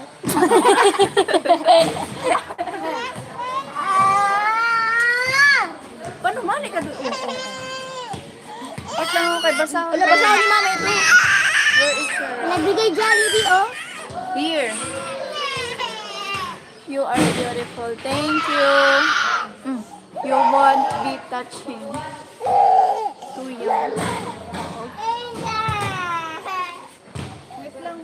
Paano mali ka doon? Ba't lang ako kay basahan? Wala, basahan ni mama ito. Where is your... Nagbigay Jollibee, oh. Here. You are beautiful. Thank you. You won't be touching. Too young. Wait lang.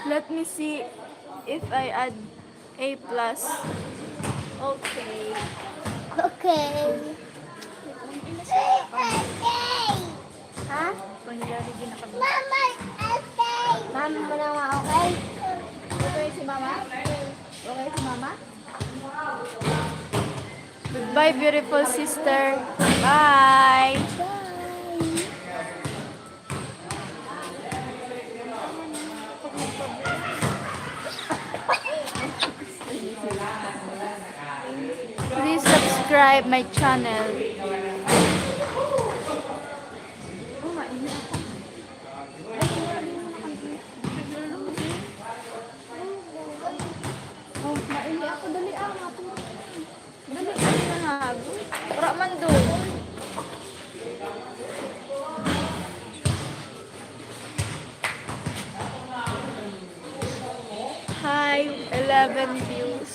Let me see if I add A plus. Okay. Okay. Ha? Pangilalagyan na kami. Mama, okay. Mama mo na nga, okay? Okay si mama? Okay si mama? Goodbye, beautiful sister. Bye. Please subscribe my channel. Oh, mainit ako. Oh, mainit ako. Dali ako. Dali na nga. Para man doon. Hi, 11 views.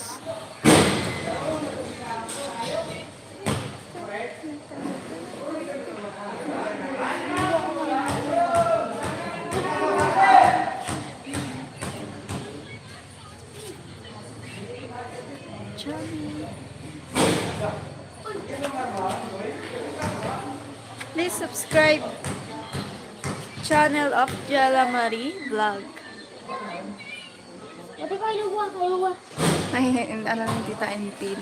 Please subscribe channel of Jella Marie Vlog. Ate, kayo. Ay, ano yung tita Empin.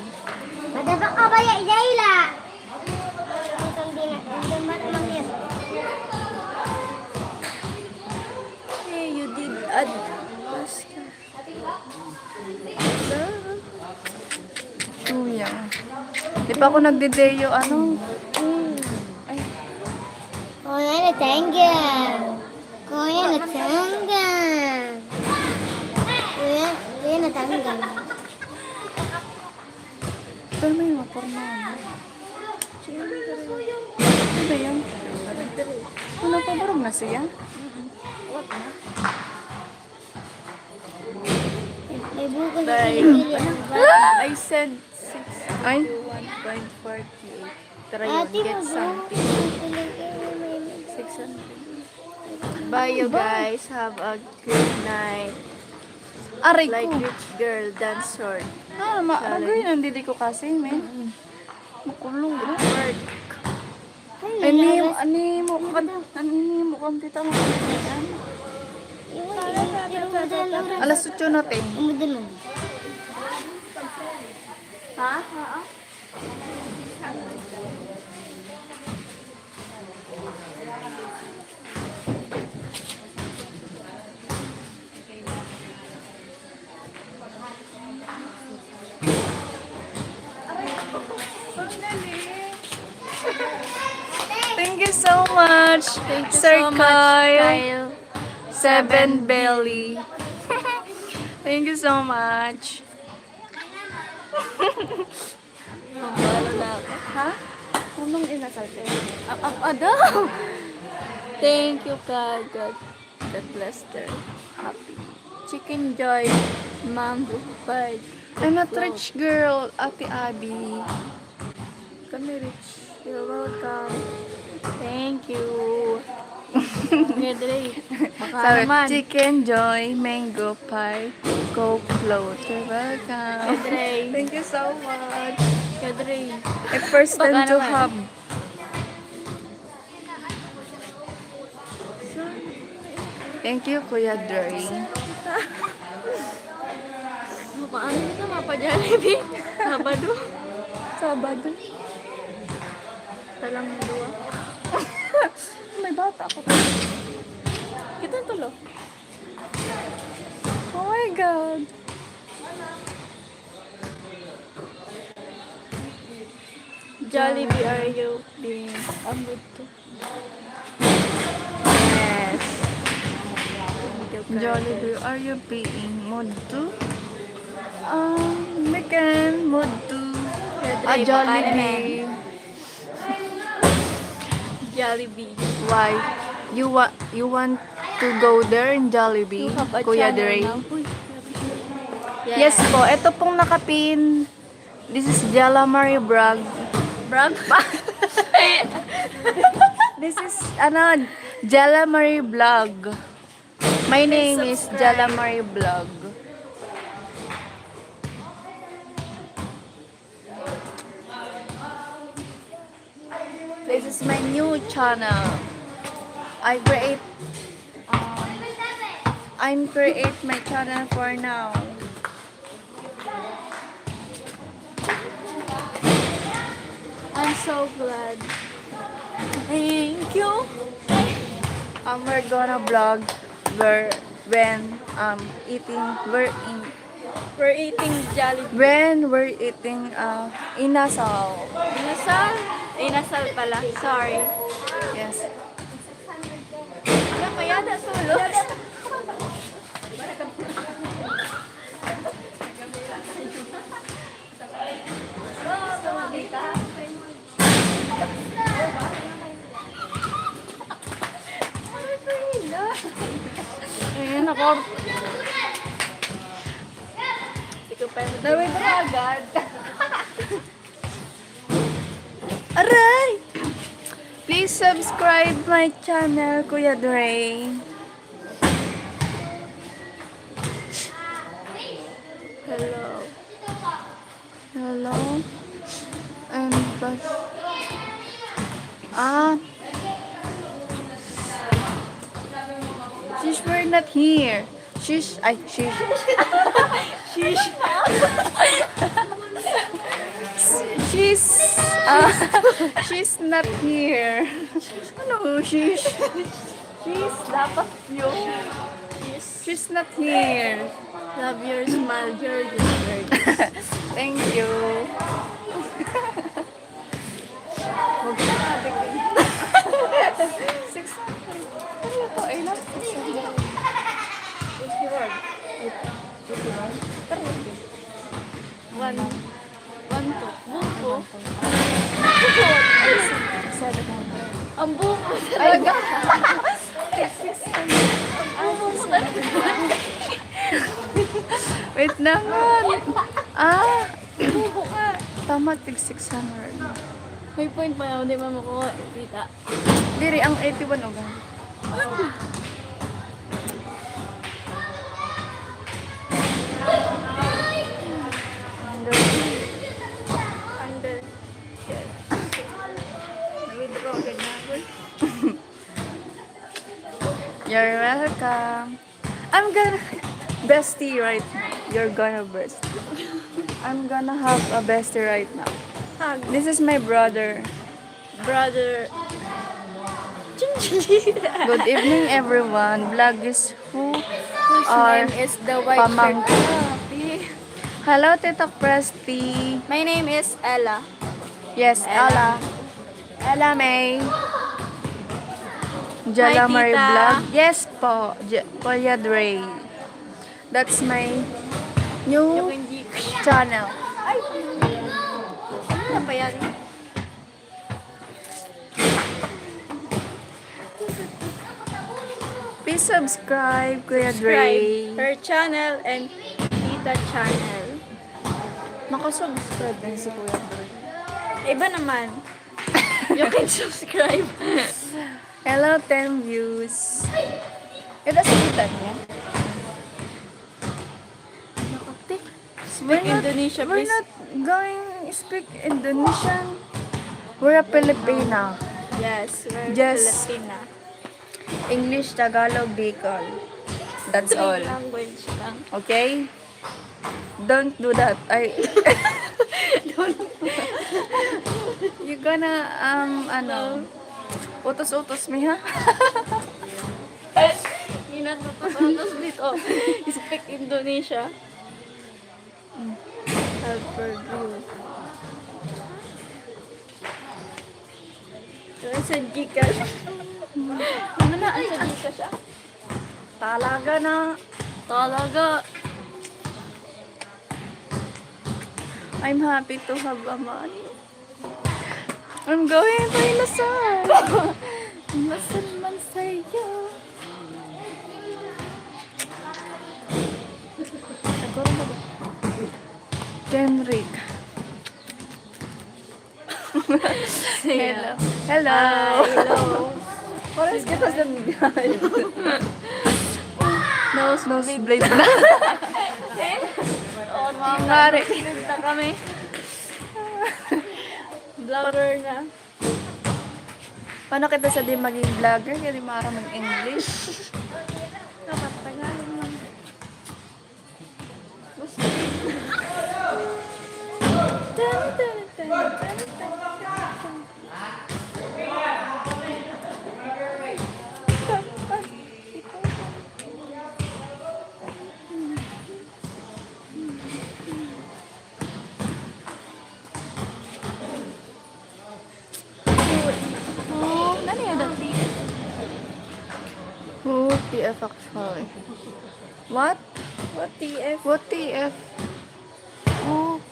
Madaba ka ba ya, Ijayla? Ang mangyas. Hey, you did add. Too young. Di pa ako nagdedeyo, ano? Ay, Kuya natanggal. Kuya natanggal. Kuya natanggal. pero may maporma. Ano ba yan? Ano pa barong na siya? May bukas na Bye. pinipili. I sent Ay, 1.48. Try yun, Ate, get something. 600. Bye you guys. Have a good night. aray Like ko. rich girl, dance short. Agree nandili ko kasi, men. Makulong, bro. Work. Ani mo kan tita mo. Alas 8 natin. Umudulan. Ha? Thank you so much, Sir So much, Kyle. Kyle. 7 belly. Thank you so much. Mabalo na ako. Ha? Anong inasalte? Daw. Thank you, God. God bless her. Happy. Chicken Joy. Ma'am, bye. I'm not rich girl, Ate Abby. Kami rich. You're welcome. Thank you. Medre. Baka Sabi, naman. chicken joy, mango pie, coke float. You're welcome. Medre. Thank you so much. Medre. A first time Baka to naman. have. Thank you, Kuya Dre. Paano kita mapa-Jollibee? Sabado. Sabado. Talang dua. May bata ako. Kita tulo. Oh my God. Jollibee, are you being good to? Yes. Thank you, God. Jollibee, are you being mood to? Mekan, mood to. Medre, baka Jollibee. Jollibee. Why? You want to go there in Jollibee, You have a Kuya channel Dre? now. Uy, Yes po, ito pong nakapin. This is Jella Marie Bragg. Brag pa. This is, Jella Marie Vlog. My name is Jella Marie Vlog. This is my new channel. I'm create my channel for now. I'm so glad. Thank you. We're gonna vlog when eating We're eating Jollibee. when we're eating inasal. Inasal? Inasal pala. Sorry. Yes. Ano pa yata sulos? Ayan ako. Nawin na agad. Aray! Please subscribe my channel, Kuya Dre. Hello. Hello. And but she's we're not here. She's she's she's not here. Ano, she's Dapat yung she's not here. love your smile, George. Thank you. Six. Ano ito? Ay, lang. One, two. Buko. Ang buko talaga. Ang buko talaga. Wait naman. Buko ka. Tama, tig 600. May point pa yun, di ba makuha? Tita. Diri, ang 81 o gan. Under. Withdraw ka na. You're welcome. I'm gonna bestie right now. You're gonna burst. I'm gonna have a bestie right now. Hug. This is my brother. Brother. Good evening, everyone. Vlog is who Whose are name is the white pamang- shirt. Happy. Hello, Tita Presti. My name is Ella. Yes, Ella. Ella May. Jala Hi, Marie Tita. Vlog. Yes po. Kuya Dre. That's my new Yung hindi. channel. Ano ba yan? Please subscribe, Kuya Subscribe Dre. her channel and Tita channel. Nakasubscribe din si Kuya Dre. Iba naman. You can subscribe. Hello, 10 views. Ito sa kita niya. Speak Indonesia, We're please. not going speak Indonesian. We're a Filipina. Yes, we're Just- Filipina. English, Tagalog, Bicol. That's all. Language lang. Okay? Don't do that. You're gonna, utos-utos me, ha? Inatutos dito. Speak Indonesia. Help for you. Sa Gcash. Ano na? Sa Gcash ah? Talaga na. Talaga. I'm happy to have a money. I'm going to Inasal. Inasal man sa'yo. Jenrick. Hello. Hello. Hello. Pares kita sa guys. Nose blade na. Mangari. Nagta kami. Vlogger na. Paano kita sa di maging vlogger? Kaya di maraming English. Dapat Tagalog lang. Oh, nani ada? Who TF actually? What? What TF? What TF? Who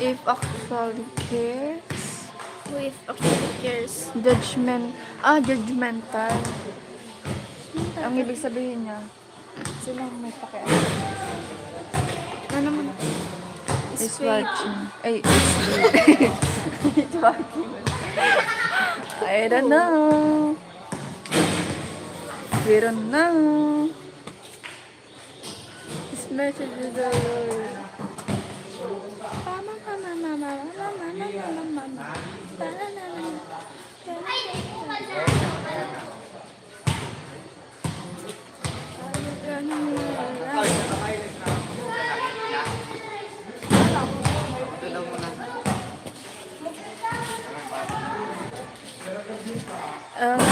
if actually cares? With actually cares. Judgmental. Ang ibig sabihin niya, silang may pakialam. Ano naman? Is watching. Ay, it's watching. I don't know. We don't know. This message is a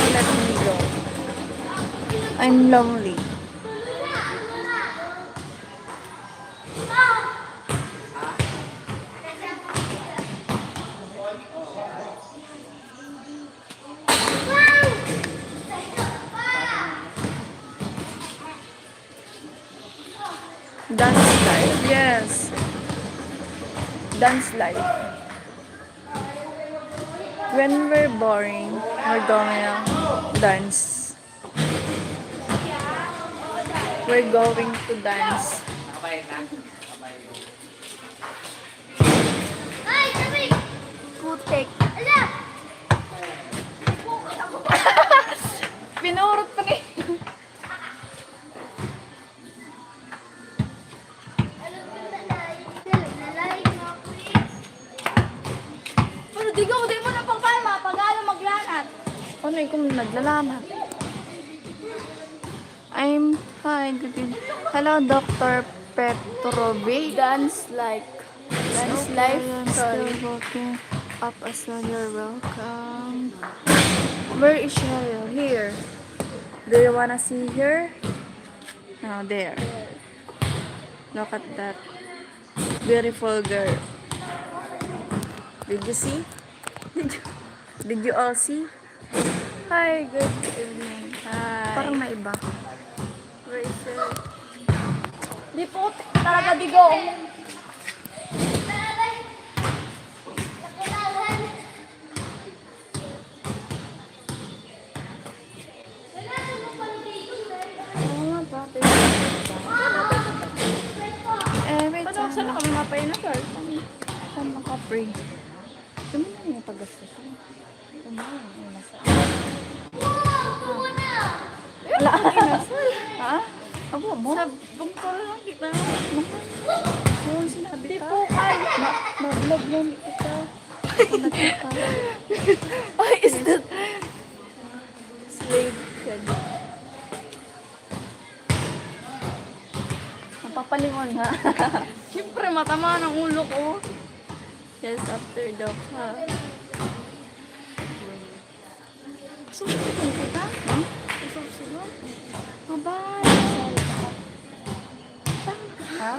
Let me go. I'm lonely. Dance life. Yes. Dance life. When we're boring, we're going to dance. We're going to dance. putek. Pinurot pa ni. Pero di mo na pang kalma pag ano maglanat. Ano yung kung naglalaman? I'm fine. Hello, Dr. Petrovic. Dance life. I'm still walking up as well. You're welcome. Where is Sheryl? Here. Do you wanna see her? No, there. Look at that beautiful girl. Did you see? Did you all see? Hi, good evening. Hi. Parang may iba. Where is it? Di putek talaga digo. Every Paano time saan kami mapainan sir? ako maka-pray. Tumulong yung pag-gastos mo. Tumulong yung nasa. Wala ang inasal. Ha? Abo mo? Sa bungkol lang kita. Oo, sinabi Di ka. po kay. Mag-vlog lang ito. Nakita. Ay, is that slave ka di? Napapalingon ha. Siyempre, matama ng ulo ko. Yes, after the Susunod kita? Susunod? Mabay. Ha?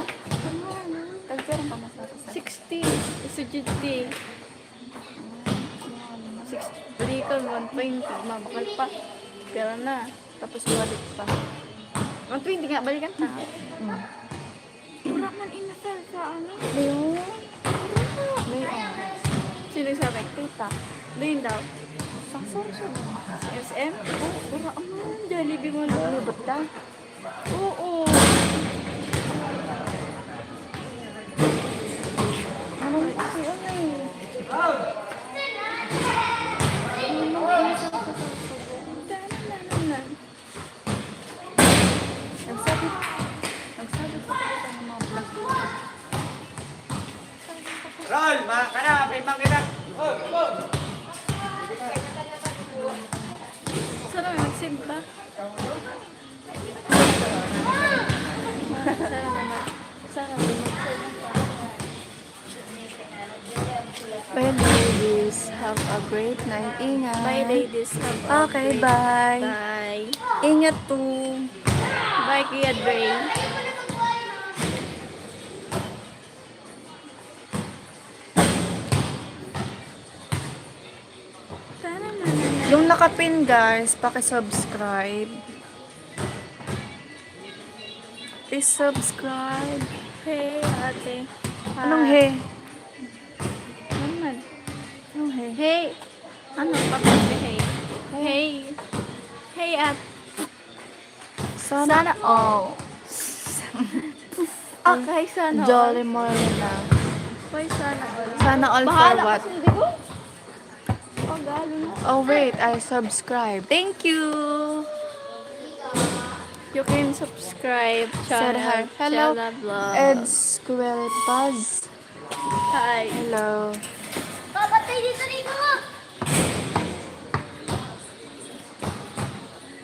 Tagkaroon pa masarap sa 60. SGT. 60. Bali ka, 120. Mabakal pa. Pero na. Tapos balik pa. 120 nga, balikan pa. Wala man inasal sa ano. Ayun. Ayun. Sino sabi? Tita. Doon daw. Saksan siya. SM? Oh, wala man. Jollibee mo lang. Lubot ka? Oo. Roll, makakana, prima kita. Sana may mag-send ba? Sana may mag-send. Bye, ladies. Have a great night. Ingat. Bye, ladies. Have a Okay, great- bye. Bye. Ingat po. Bye, Kuya Dre. Yung nakapin, guys, paki-subscribe. Please subscribe. Hey, ate. Anong he? Naman. Anong he? Hey. Ano? Papabi, hey. Hey. Hey, at. Sana all. Okay, sana. Jolly Morena. Why sana all? Sana all for Bahala what? ka sa hindi ko. Oh, galo na. Oh, wait. I subscribe. Thank you. You can subscribe Said hi. channel. Hello, Channel vlog. Ed Squirrel Buzz. Hi. Hello. Papatay dito dito mo!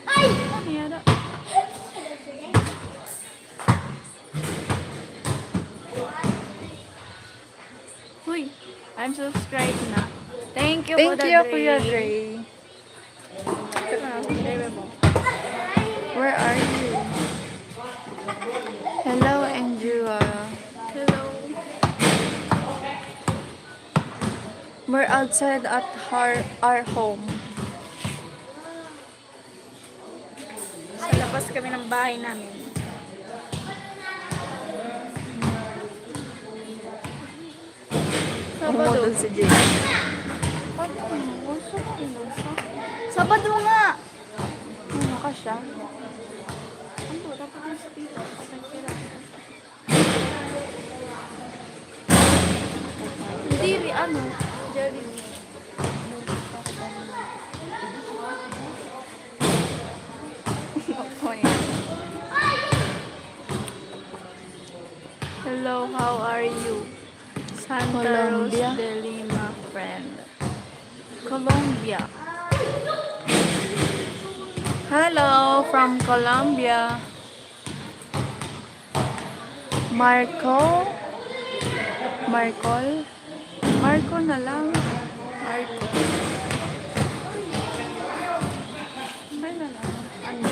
Ay! Ano yata? Uy, I'm subscribed na. Thank you, Thank Kuya you, Dre. Kuya Dre. Teka, subscribe mo. Where are you? Hello, Andrew. Hello. We're outside at our home. Sa labas kami ng bahay namin. Sabado. Umudol si Jay. Sabado nga! Ano ka siya? Ano, dapat yung speaker. Hindi, ano? Jerry. Hello, how are you? Santa Colombia. Rosa de Lima, friend. Colombia. Hello from Colombia. Marco? Marcol? Marco na lang. Marco. Ay, na lang. Ano?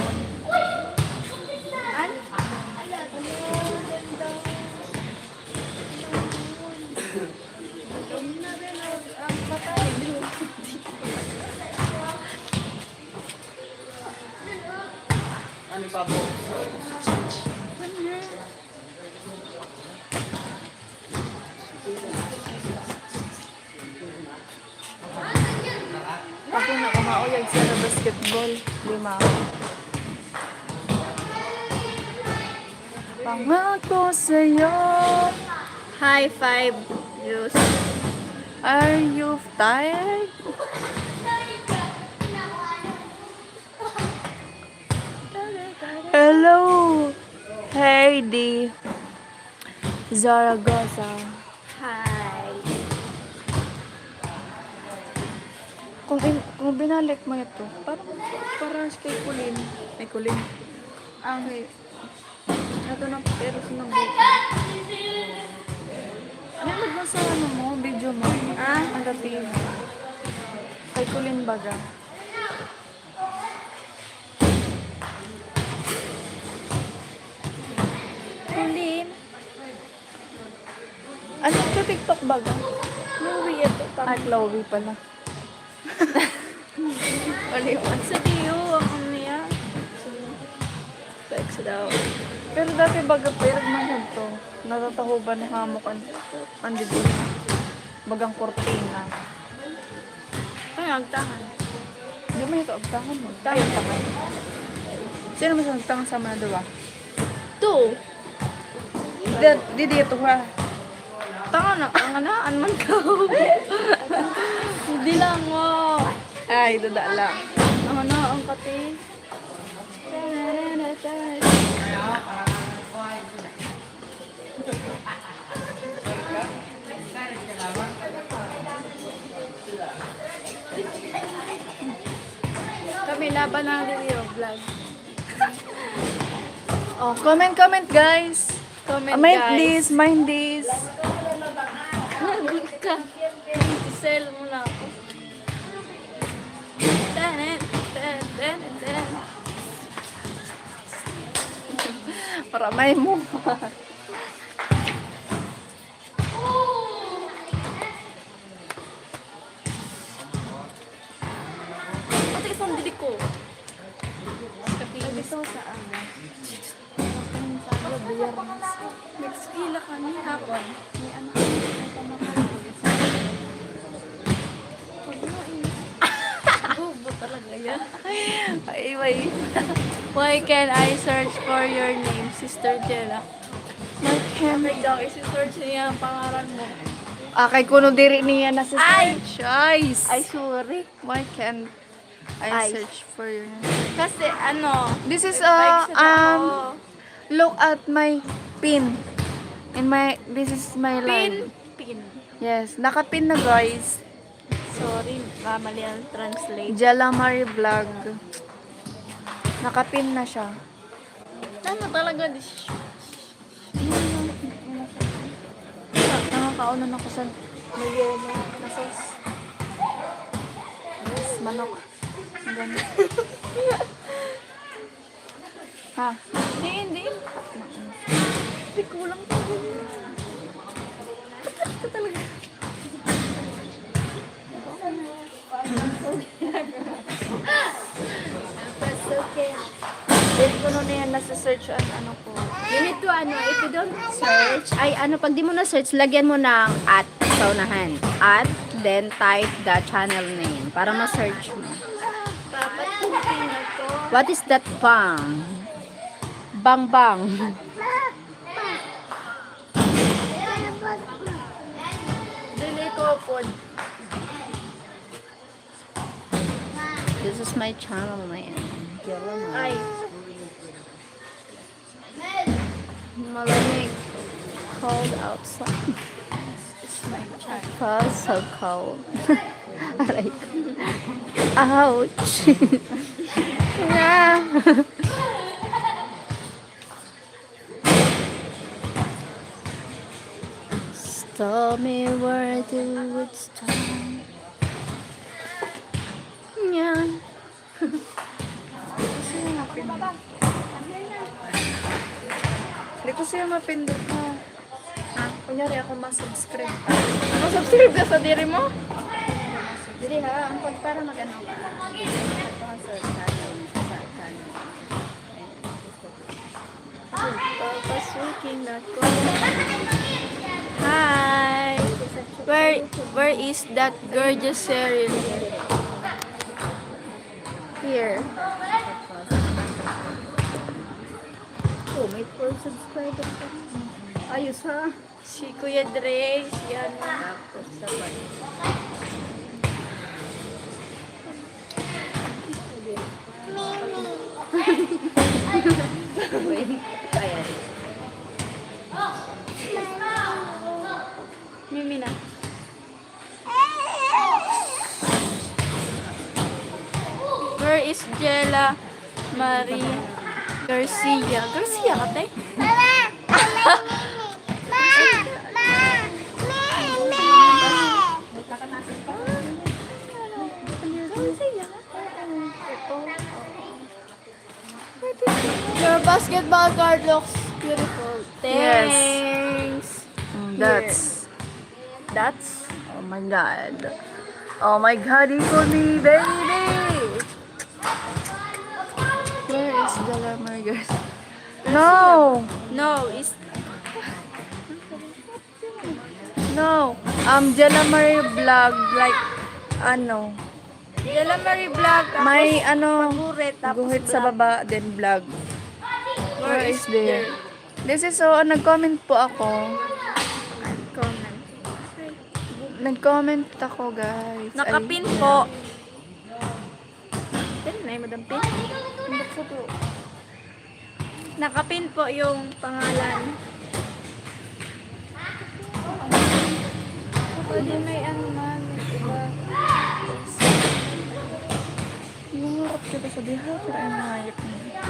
Ano pa po? Ako na kumauyag siya na basketball. Lima ako. Pangako sa'yo. High five, Diyos. Are you tired? Hello, Heidi Zaragoza. Hi. Kung binalik mo ito, para kay Kulin. Ay, Kulin. Ang ito na pero sinabukan. Ano mo sa ano mo, video mo? Ang dating. Kay Kulin baga. Kulin. Ano ka TikTok baga? Louie ito. Ah, Chloe pala. Ang sa Dio. Ang niya. Text daw. Pero dati baga pirag man ito. Natatahuban ni hamok ang dito. Bagang kortina. Ay, agtahan. Hindi mo ito agtangan mo. Tayo tangan. Sino mas agtangan sa mga dua? Two. Di dito ha. Tanga na. Anganaan man ka. Hindi lang mo. Ay, dada lang. Ano, ang kati. laban ng review vlog. Oh, comment guys. Comment Mind guys. this. Lagot ka. Sell mo na ako. Ten. Maramay mo. Pati isang dili ko. Kapinis. Ito sa ano? Next kila kami hapon. May ano? Bobo talaga yan. Ay. Why can I search for your name, Sister Jella? May daw, isi-search niya ang pangalan mo. Kay kuno diri niya na sa search. Ay, sorry. Why can't Ay. I search for your name? Kasi ano, This is like ako. look at my pin. This is my live. Pin. Yes, nakapin na guys. Sorry, mali ang translate. Jalamari vlog. Nakapin na siya. Ano talaga? Nakakauna na ko sa mayroon na sauce. Yes, manok. Ang ganda. Ha? Hindi. Hindi kulang pa. Ito talaga. That's okay. Dili ko na yan nasa search ang ano ko. You need to, if you don't search, pag di mo na search, lagyan mo ng at sa unahan. At, then type the channel name para ma-search mo. Dapat kumpin ako. What is that bang? Bang bang. Dili ko po. This is my channel name. Ay. Malamig. Cold outside. It's my child. Felt so cold. Aray ko. Ouch. Yeah. Tell me where to would start. Yeah. Hindi ko siya mapindot na. Kunyari ako ma-subscribe. Subscribe ka sa diri mo? Dili ha, ang para mag-ano ka. Papasukin na ko. Hi! Where is that gorgeous Sheryl? Here. Oh, may 4 subscribers ka. Ayos ha. Si Kuya Dre, si ano. Tapos sabay. Ayan. Mimi na. Where is Jella Marie Garcia? Garcia ka, tay? Your basketball card looks beautiful. Yes. Thanks. That's oh my god. Oh my god, for me, baby. Where is the lemon, guys? No, No. Jalamari vlog like ano, Jella Marie vlog. Tapos may ano, guhit, tapos guhit sa vlog. baba then vlog. Where is there? This is so nag-comment po ako. Comment. Nag-comment ako, guys. Nakapin po. Pin na yung madam pin. Nakapin po yung pangalan. Pwede may ano man, iba. Yung harap kita sa diha, pero ay nangayat niya.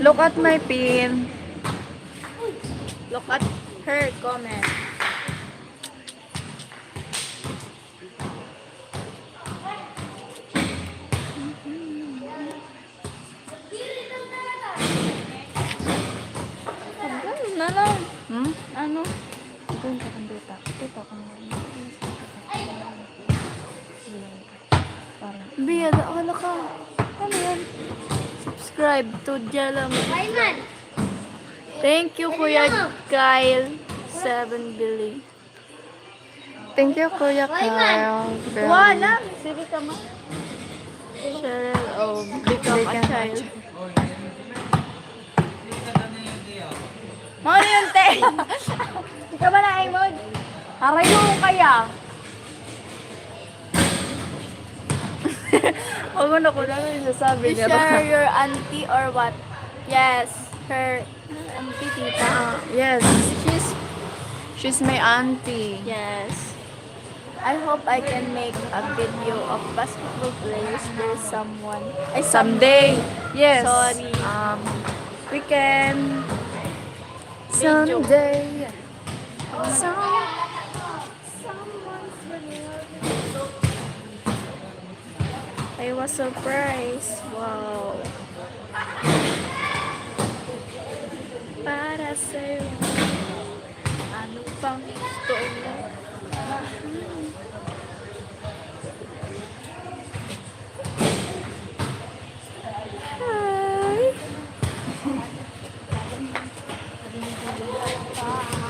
Look at my pin. Look at her comment. Ano na lang? Hmm? Ano? Ito yung kakandita. Ito ka na. Parang, Biyada, akala ka. Ano yan? Subscribe to Jalam. Thank you, Kuya Kyle. 7 Billy. thank you, Kuya Kyle. Very- Wala. Sige ka ma. Sheryl Ohm. Become a child. Mano yun, te? Ikaw ba na, Aimon? Aray mo kaya. Huwag mo na ko na yung sasabi Is niya. Sheryl your auntie or what? Yes, her auntie, tita. Yes, she's my auntie. Yes. I hope I can make a video of basketball players. There's someone. Ay, Someday. Yes. Sorry. We can. Video. Someday. I was surprised. Wow. Para sa'yo. Ano pang gusto mo?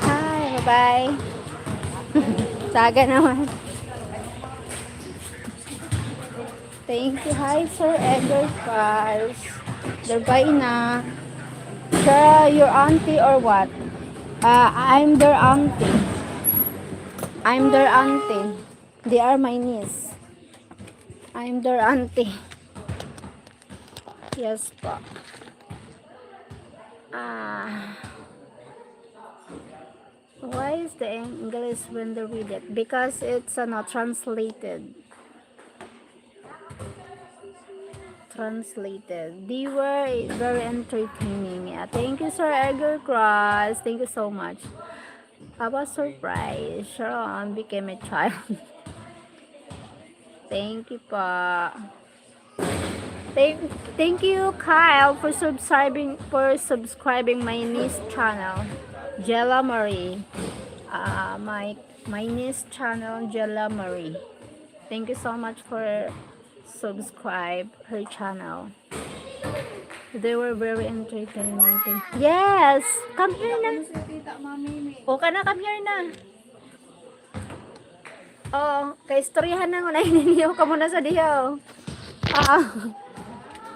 Hi, bye-bye. Saga naman. Thank you. Hi, Sir Edgar Files. Bye na. Sir, your auntie or what? I'm their auntie. I'm their auntie. They are my niece. I'm their auntie. Yes po. Why is the English when they read it? Because it's not translated. They were very entertaining. Yeah. Thank you, Sir Edgar Cross. Thank you so much. I was surprised. Sheryl Ohm became a child. Thank you, pa. Thank you, Kyle, for subscribing my niece channel, Jella Marie. My niece channel, Jella Marie. Thank you so much for subscribe her channel. They were very entertaining. Yes, come here na. O ka na, come here na. Oo, kay istoryahan na ko na ininiyo ka muna sa dihaw.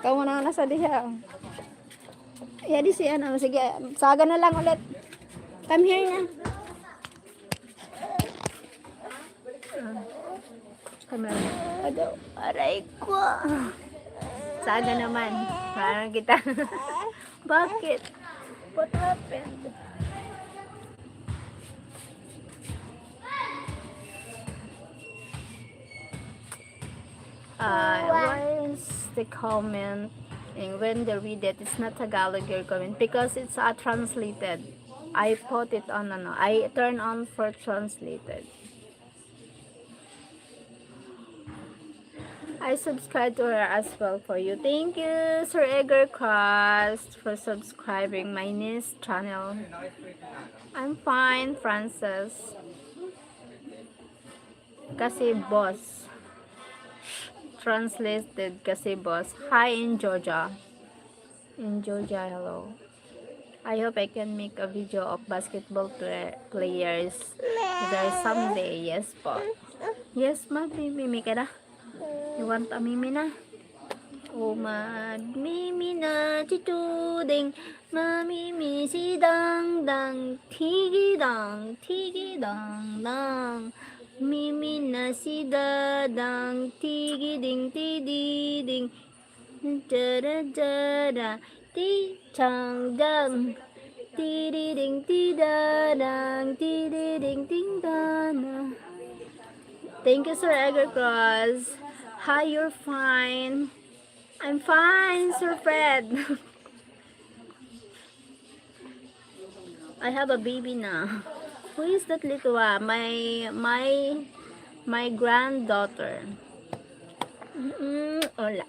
Ka muna na sa dihaw. Yeah, di si ano, sige, saga na lang ulit. Come here na. Come here. Aray ko. Saga naman. Parang kita. Bakit? What happened? Why is the comment and when they read it, it's not Tagalog your comment because it's translated. I put it on I turn on for translated. I subscribe to her as well for you. Thank you, Sir Edgar Cross, for subscribing my niece channel. I'm fine, Francis. Kasi boss. Translated kasi boss. Hi in Georgia. In Georgia, hello. I hope I can make a video of basketball players there someday. Yes po. Yes, mimi ka na. You want a mimi na? O magmimi na chituding mamimi si dang dang tigi dang dang mimi na si dadang tigi ding tidi ding jada jada ti chang dang Tididing tidadang, tididing tidadang. Thank you, Sir Edgar Cross. Hi, you're fine. I'm fine, Sir Fred. I have a baby now. Who is that little one? My granddaughter. Hola.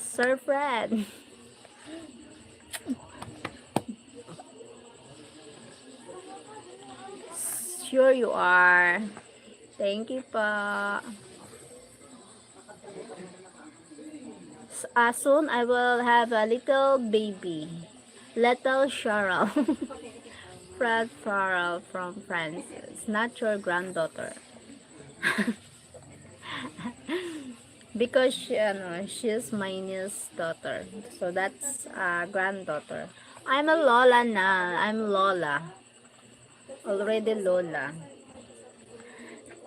Sir Fred. Sure you are. Thank you pa. Soon I will have a little baby. Little Sheryl. Fred Farrell from Francis. Not your granddaughter. Because she's my niece's daughter. So that's granddaughter. I'm a Lola na. I'm Lola. Already Lola.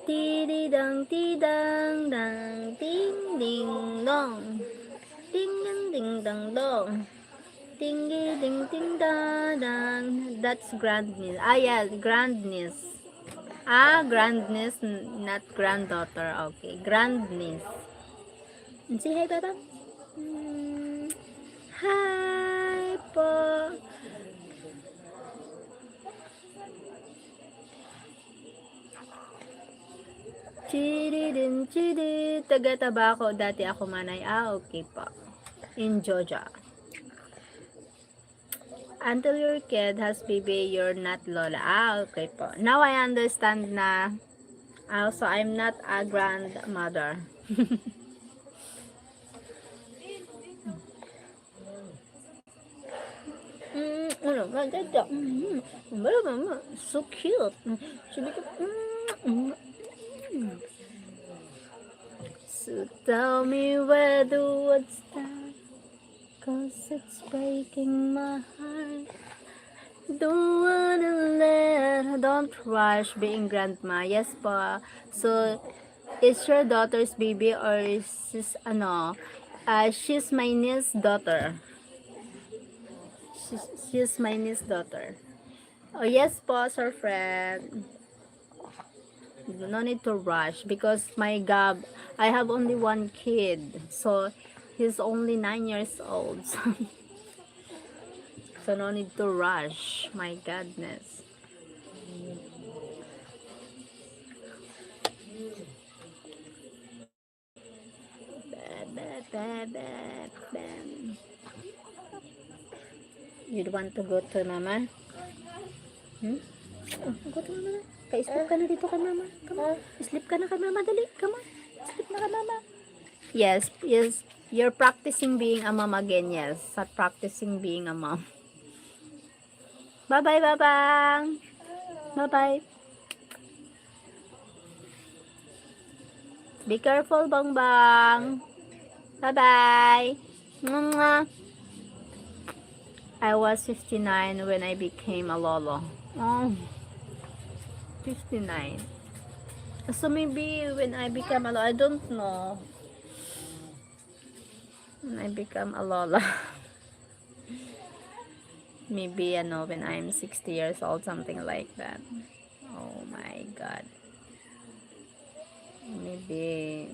Tididang tidang dang ding ding dong. Ding ding ding dong dong. Ding ding ding da dang. That's grandniece. Yeah, grandniece. Grandniece, not granddaughter. Okay, grandniece. Say hi, Papa. Hi po. Chididin, chidid. Taga-Tabako. Dati ako manay. Okay po. In Georgia. Until your kid has baby, you're not Lola. Okay po. Now I understand na. Also, I'm not a grandmother. So cute. So tell me where the what's that? 'Cause it's breaking my heart. Don't rush being grandma. Yes po. So, is your daughter's baby or is this, she's my niece's daughter. She's my niece's daughter. Oh, yes po, Sir Fred. No need to rush because my Gab, I have only one kid. So, he's only 9 years old. So, no need to rush. My goodness. You'd want to go to mama? Go to mama na. Ka-sleep ka na dito kay mama. Come on. Sleep ka na kay mama. Dali. Come on. Sleep na kay mama. Yes. You're practicing being a mom again. Yes. Start practicing being a mom. Bye-bye, babang. Bye-bye. Be careful, bang bang. Bye-bye. Mwah. I was 59 when I became a lolo. Oh, 59. So maybe when I become a lolo, I don't know. When I become a lola. Maybe, when I'm 60 years old, something like that. Oh my God. Maybe.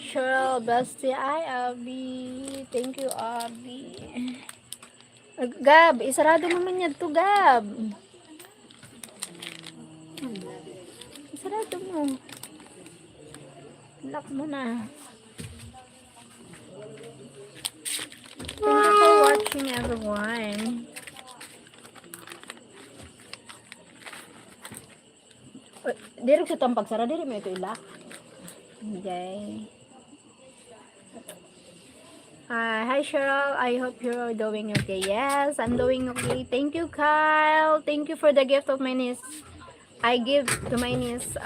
Sheryl, bestie. Hi, Abby. Thank you, Abby. Gab, isarado mo man yan to, Gab. Isarado mo. Lock mo na. Thank you for watching, everyone. Diri sa tampag sara, diri mo ito ilak. Okay. Hi Cheryl, I hope you're doing okay. Yes, I'm doing okay. Thank you, Kyle. Thank you for the gift of my niece. I give to my niece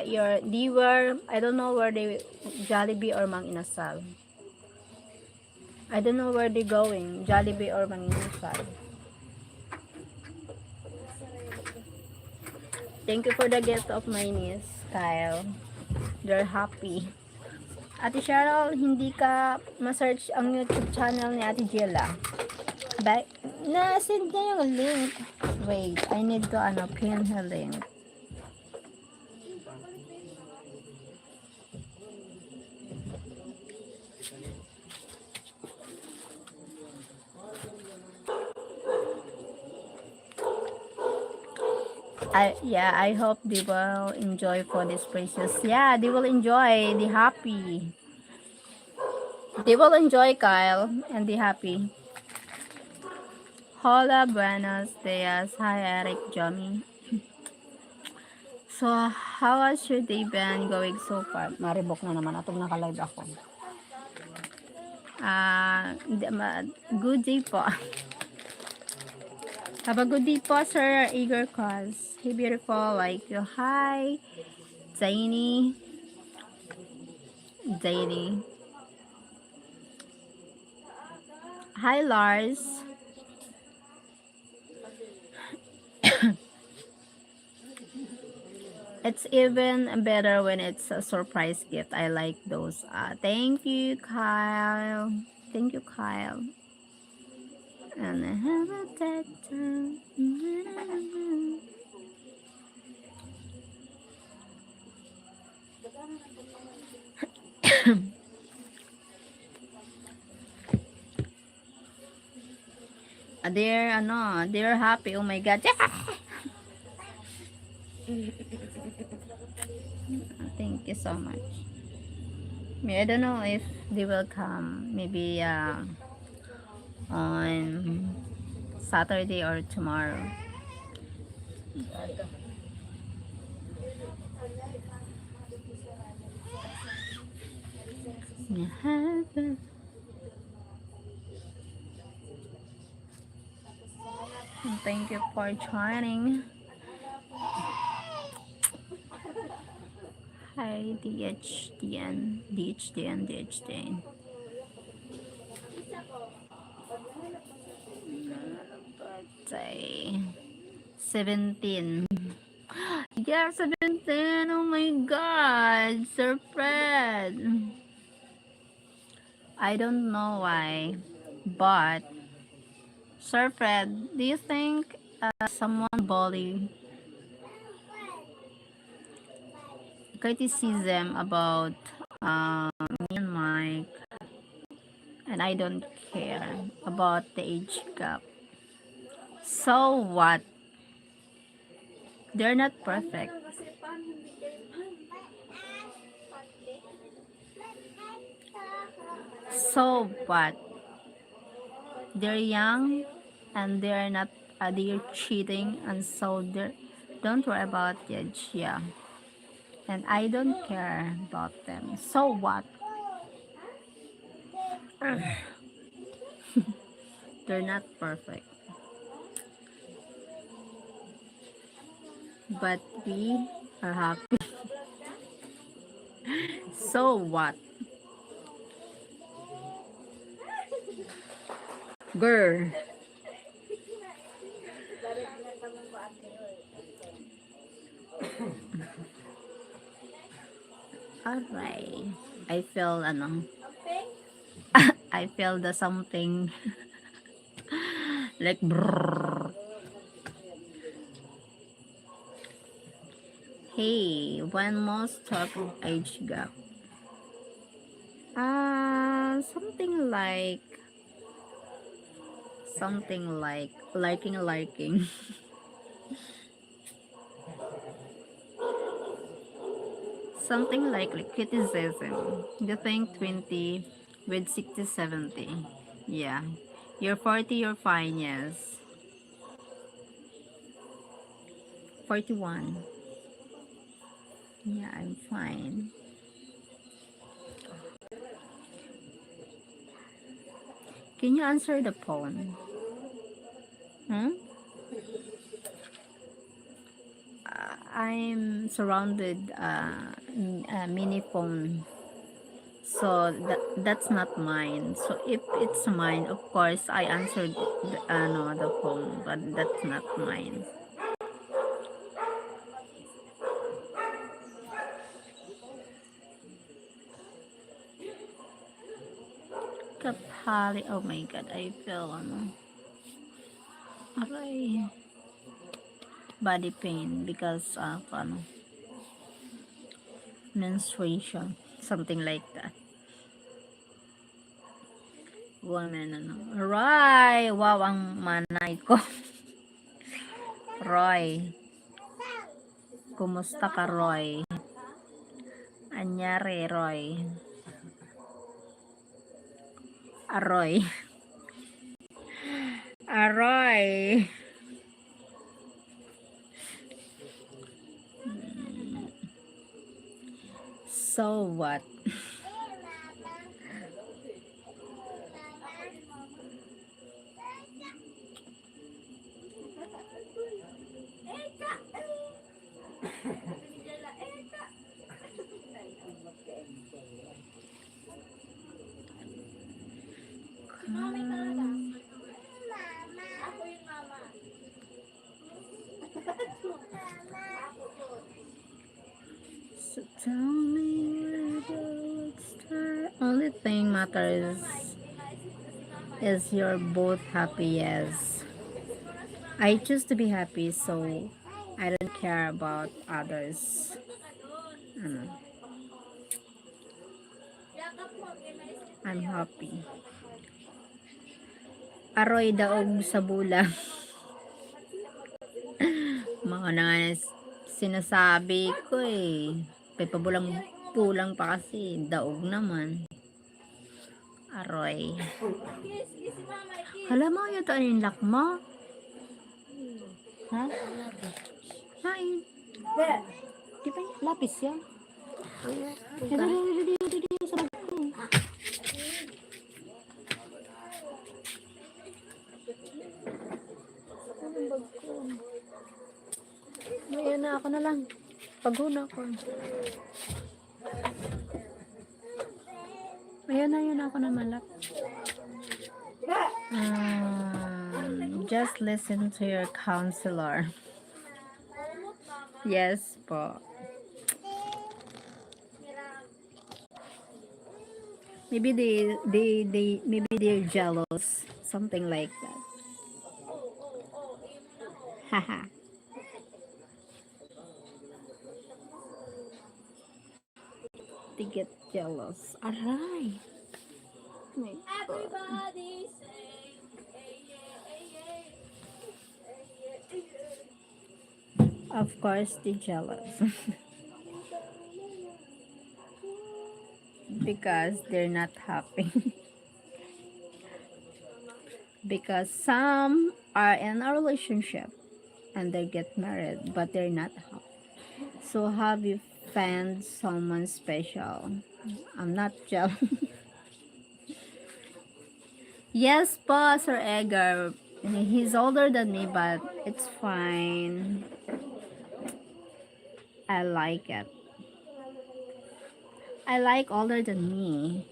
your diwer. I don't know where they Jollibee or Mang Inasal. I don't know where they going. Jollibee or Mang Inasal. Thank you for the gift of my niece, Kyle. They're happy. Ate Cheryl, hindi ka ma-search ang YouTube channel ni Ate Jella. Na-send niya yung link. Wait, I need to pin her link. I hope they will enjoy for this precious. Yeah, they will enjoy. They happy. They will enjoy, Kyle, and be happy. Hola, buenos dias. Hi, Eric, Johnny. So, how has your day been going so far? Maribok na naman. Atong nakalive ako. Good day po. Have a good day po, Sir Igor Cause. Hey, beautiful. Like you. Hi, Zaini. Zaini. Hi, Lars. It's even better when it's a surprise gift. I like those. Thank you, Kyle. Thank you, Kyle. And I have a that time. They're happy. Oh my God. Thank you so much. I don't know if they will come. Maybe on Saturday or tomorrow. Thank you for joining. Hi, DHDN. Birthday 17. Yeah, 17. Oh my God, Sir Fred. I don't know why, but Sir Fred, do you think someone bully criticism about me and Mike, and I don't care about the age gap? So what? They're not perfect. So what? They're young and they're not they're cheating, and so they're don't worry about the age. Yeah, and I don't care about them. So what? They're not perfect, but we are happy. So what? Girl. Alright. I feel I feel the something like brrr. Hey, when most talk age gap. Something like liking. Something like criticism. You think 20 with 60, 70. Yeah. You're 40, you're fine, yes. 41. Yeah, I'm fine. Can you answer the phone? Hmm? I'm surrounded mini phone. So that's not mine. So if it's mine, of course I answered no, the phone, but that's not mine. Kapali, oh my god, I feel aray, body pain because of menstruation, something like that. Woman, Roy, wow, ang manay ko. Roy, kumusta ka, Roy? Anyari, Roy? Aroy. Aroy. So what? So tell me where the start. Only thing matters is you're both happy. Yes, I choose to be happy, so I don't care about others. Ano, I'm happy. Aroy daog sa bulang. Mga na nga sinasabi ko eh. Kay pabulang-pulang pa kasi. Daog naman. Aroy. Hala mo yata yung lock mo? Ha? Hain. Di ba yung lapis yan? Dito sa bag ko. Anong bag ko? Ayan na ako na lang. Paghuna ko. Ayan na ako na malap. Just listen to your counselor. Yes po. Maybe maybe they're jealous. Something like that. Haha. They get jealous. Aray. My God. Of course, they jealous. Because they're not happy. Because some are in a relationship and they get married, but they're not happy. So have you found someone special? I'm not jealous. Yes po, Sir Edgar. He's older than me, but it's fine. I like it. I like older than me.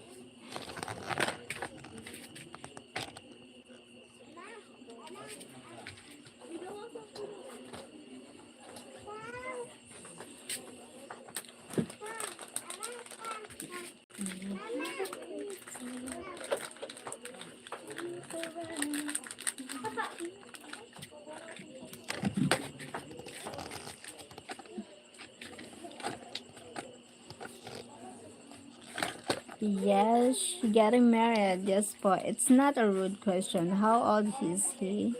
Yes, getting married. Yes po. It's not a rude question. How old is he?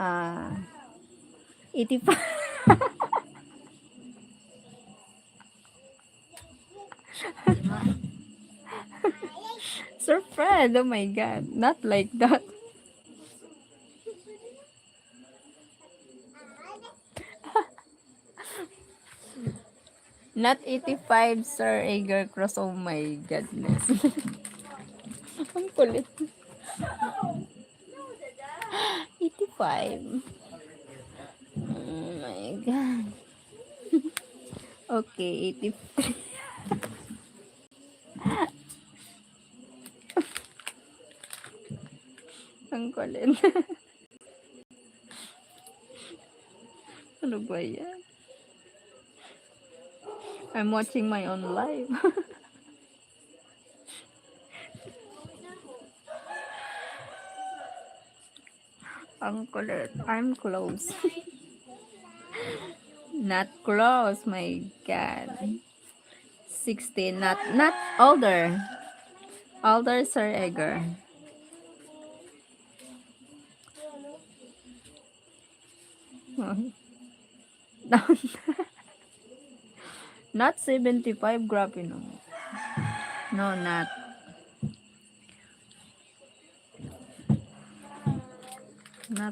85. Sir Fred, oh my God. Not like that. Not 85, Sir Edgar Cross. Oh my goodness. Ang kulit. 85. Oh my God. Okay, 83. Ang kulit. Ano ba yan? I'm watching my own live. Ang kulit. I'm close. Not close, my God. 16, not older. Older Sir Edgar. Not 75, grabe no. No, not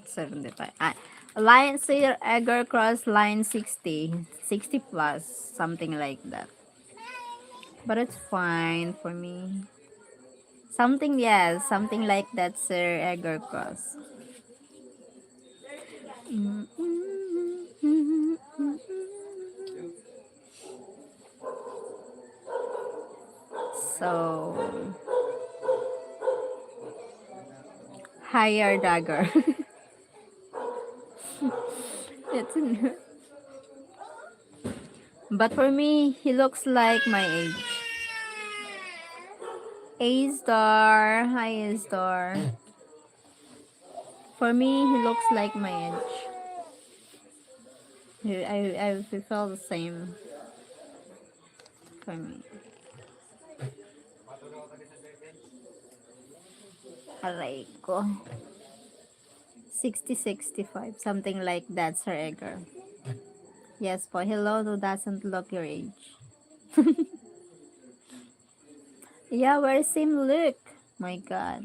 75. Line Sir Edgar cross line 60. 60 plus, something like that. But it's fine for me. Something, yes, something like that, Sir Edgar cross. So, higher dagger. It's but for me, he looks like my age. A star, hi A star. For me, he looks like my age. I feel the same for me. Aray ko. 60, 65, something like that, Sir Edgar. Yes po, hello, who doesn't look your age? Yeah, we're same look. My God.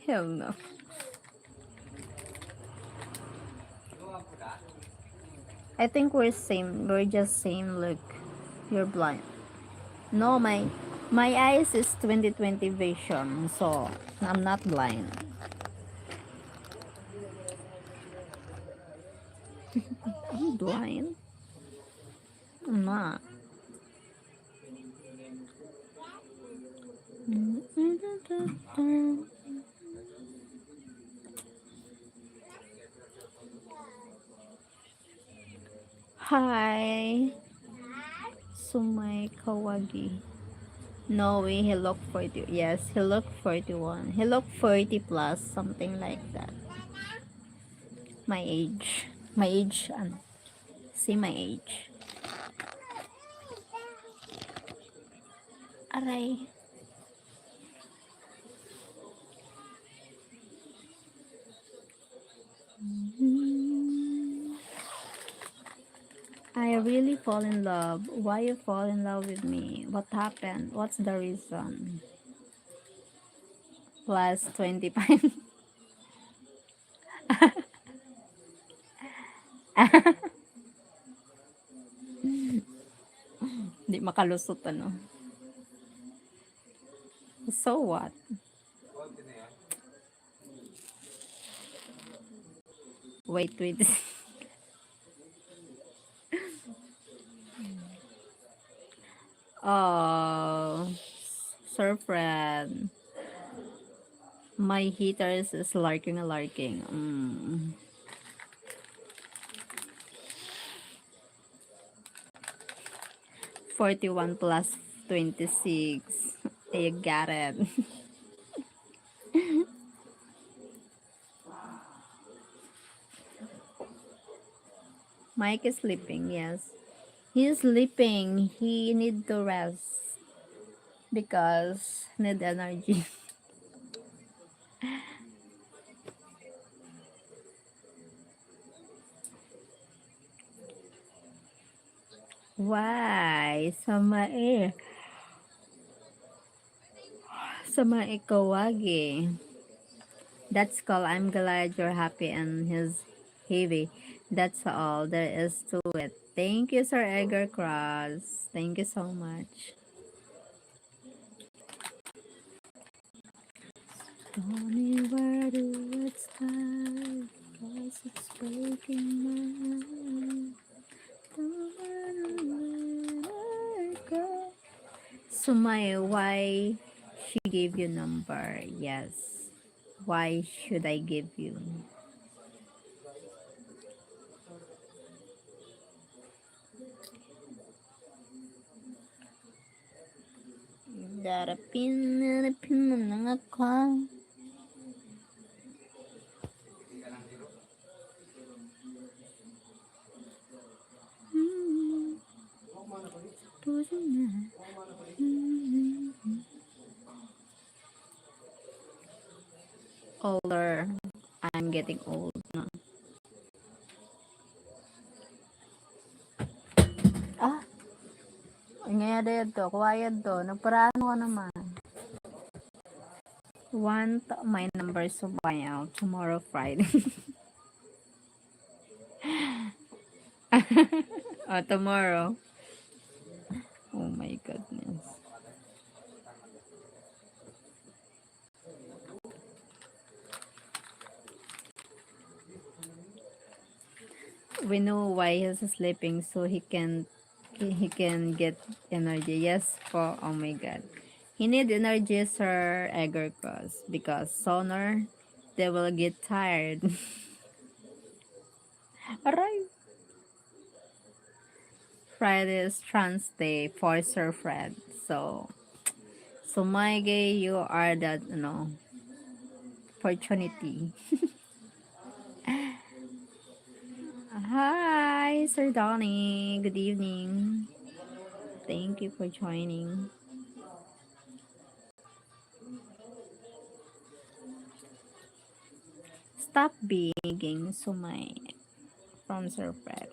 Hell no. I think we're same. We're just same look. You're blind. No, my eyes is 20/20 vision, so I'm not blind. I'm blind. I'm not. Hi, Sumay Kawagi. No way, he looked 40. Yes, he looked 41. He looked 40 plus, something like that. My age. My age. See my age. Aray. I really fall in love. Why you fall in love with me? What happened? What's the reason? Plus 25. Di makalusot ano. So what? Wait. Oh, Sir Fred. My heaters is larking. 41 plus 26. You got it. Mike is sleeping, yes. He's sleeping. He need to rest because need energy. Why? Sama Ikawagi. That's cool. I'm glad you're happy and he's heavy. That's all there is to it. Thank you, Sir Edgar Cross. Thank you so much. Tell me where the words start, 'cause it's breaking my heart. Don't wanna let it go. Sumaya, why she gave you number? Yes. Why should I give you? Darapin mo lang ako. Puso na. Older. I'm getting old na. Ah, ngayon dito. Quiet to. Nagparano ka naman. Want my number so buy out tomorrow Friday. Tomorrow. Oh my goodness. We know why he's sleeping so he can get energy. Yes po. Oh my god. He need energy, Sir Edgar Cross, because sooner they will get tired. Aray. Friday is trans day for Sir Fred. So my gay, you are that opportunity. Hi, Sir Donnie. Good evening. Thank you for joining. Stop begging Sumay from Sir Fred.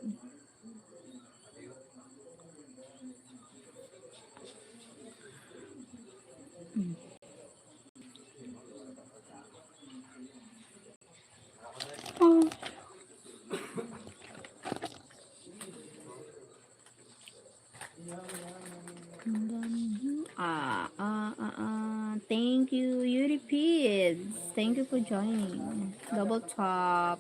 Thank you, Euripides. Thank you for joining. Double tap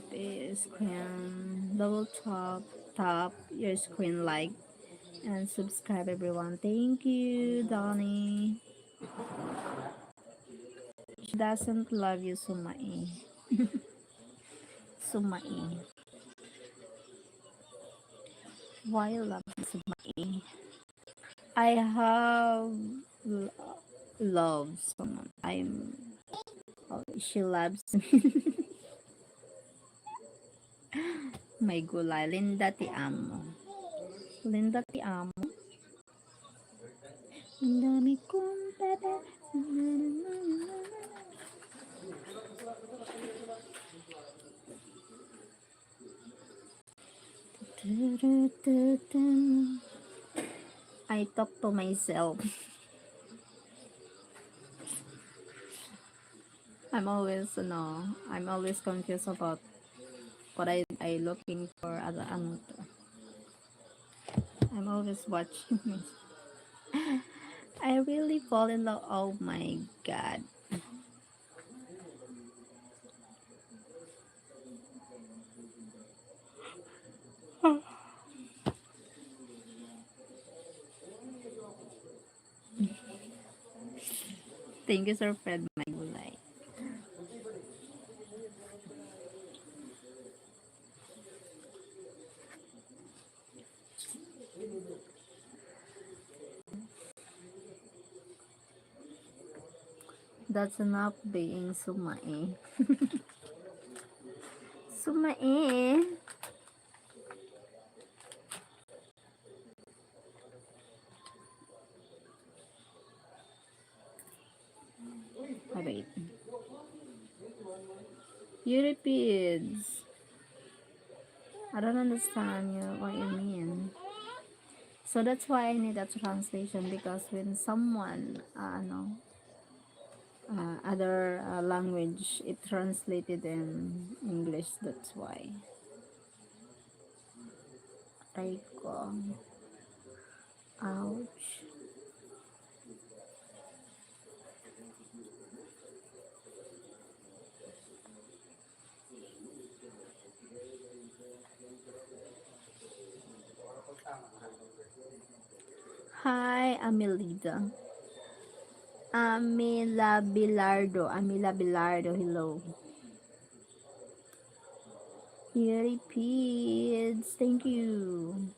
is screen. Double tap your screen like and subscribe, everyone. Thank you, Donnie. She doesn't love you, Sumai. Sumai. Why you love me, Sumai? I have love someone. She loves me. May gulay. Linda ti amo. Linda ti amo. Ang dami kong bebe. I talk to myself. I'm always confused about what I looking for as ano to. I'm always watching myself. I really fall in love. Oh my god. Thank you, Sir Fred. My gulay. That's enough being sumai. Sumai. Oh, wait. Euripides. I don't understand what you mean. So that's why I need a translation, because when someone other language, it translated in English, that's why. Raiko. Ouch. Hi, Amelida. Amila Bilardo, hello. Yuri Pids, thank you.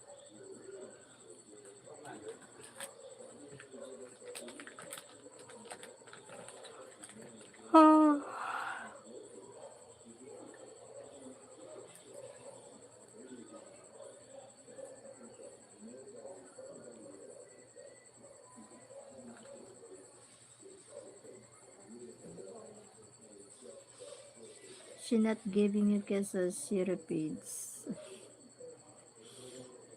She not giving you kisses, she repeats.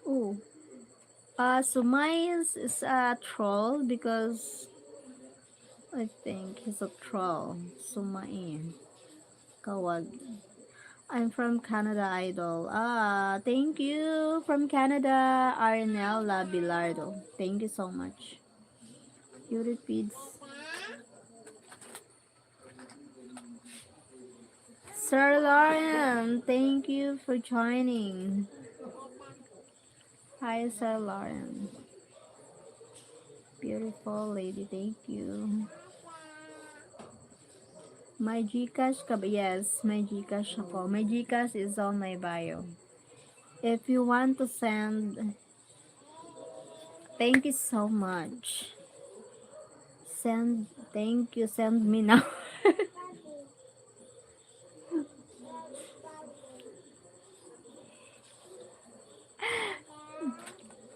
Oh, Sumay is a troll because I think he's a troll. Sumay. Kawag. I'm from Canada, Idol. Thank you from Canada, Arnella Bilardo. Thank you so much. You repeats. Sir Lauren, thank you for joining. Hi, Sir Lauren. Beautiful lady, thank you. My Gcash ka ba? Yes, my Gcash ako. My Gcash is on my bio. If you want to send, thank you so much. Thank you, send me now.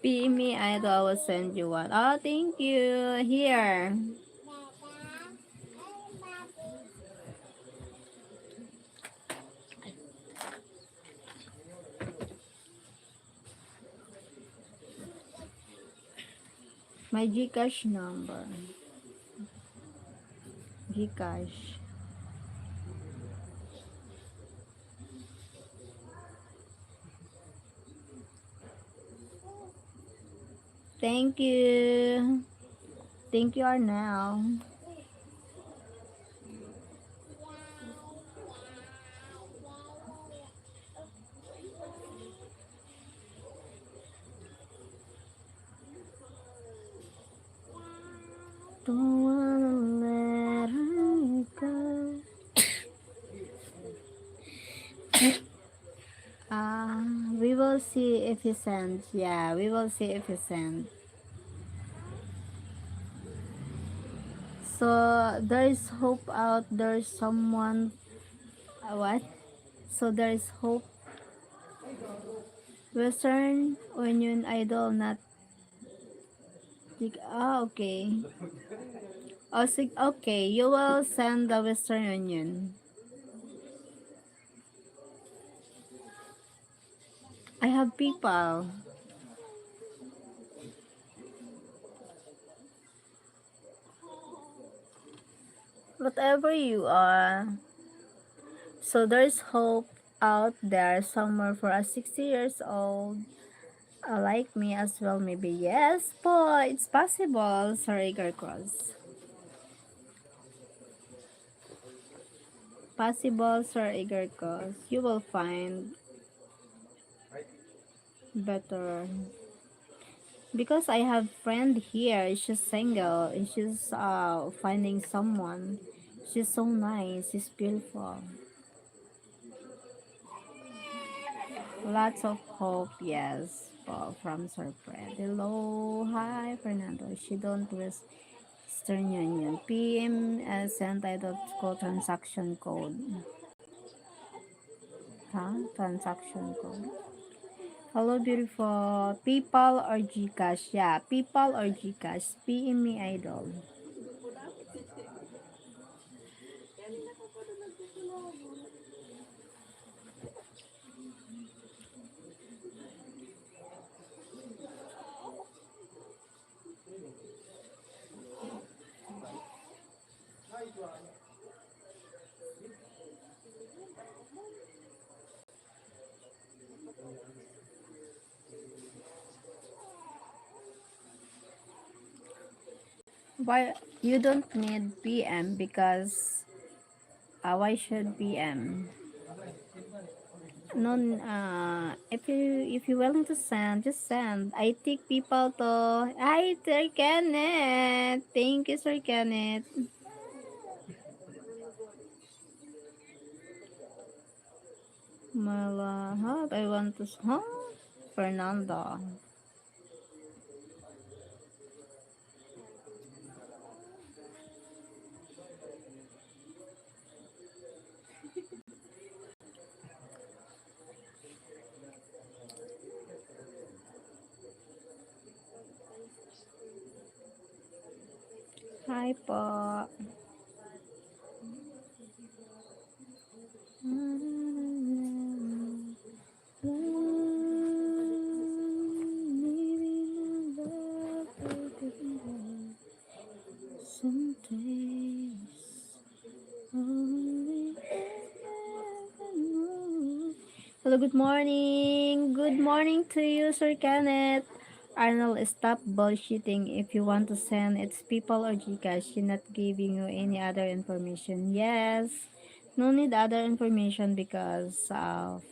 PM me, Idol, I will send you one. Oh, thank you. Here. My Gcash number. Gcash. Thank you. Thank you, Arnell. Don't wanna let her go. We will see if he sends. Yeah, we will see if he sends. So there is hope out there. Someone, what? So there is hope. Western Union Idol, not. Okay. Oh, okay. You will send the Western Union. I have people. Whatever you are. So there's hope out there somewhere for a 60 years old. Like me as well, maybe. Yes, but it's possible, Sir Igor Cross. Possible, Sir Igor Cross. You will find better. Because I have friend here, she's single, and she's finding someone. She's so nice, she's beautiful. Lots of hope, yes, from Sir Fred. Hello, hi Fernando. She don't Western Union. PM sent I dot go transaction code. Huh? Transaction code. Hello, beautiful. PayPal or Gcash? Yeah, PayPal or Gcash. PM me, Idol. Why you don't need PM because why should PM? No, if you're willing to send, just send. I take people to. Hi, Sir Kenneth. Thank you, Sir Kenneth. Mala, huh? I want to. Huh? Fernando. Hi po. Some days only heaven knows. Hello, good morning. Good morning to you, Sir Kenneth. Arnold, stop bullshitting. If you want to send, it's people or Gcash. She's not giving you any other information. Yes, no need other information because of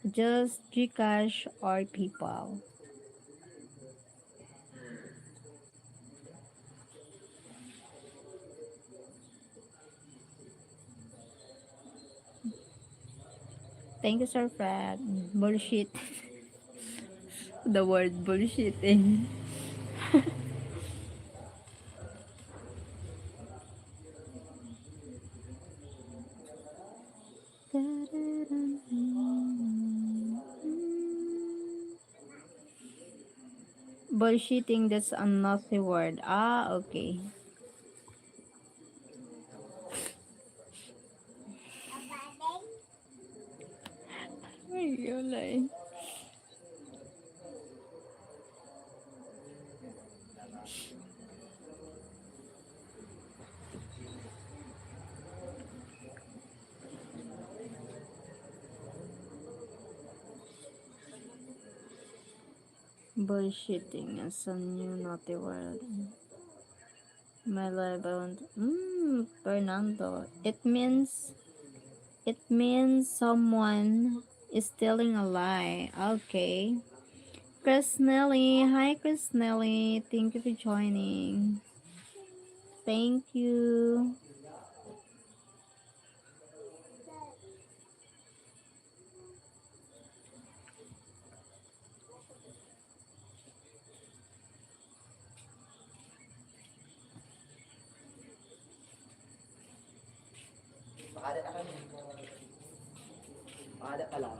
just Gcash or people. Thank you, Sir Fred. Bullshit. The word bullshitting. Bullshitting, that's another word. Ah, okay. Ay, yun. Bullshitting is a new naughty word. My life, I want. Fernando. It means someone is telling a lie. Okay. Chris Nelly. Hi, Chris Nelly. Thank you for joining. Thank you. Makada na kami. Makada pa lang.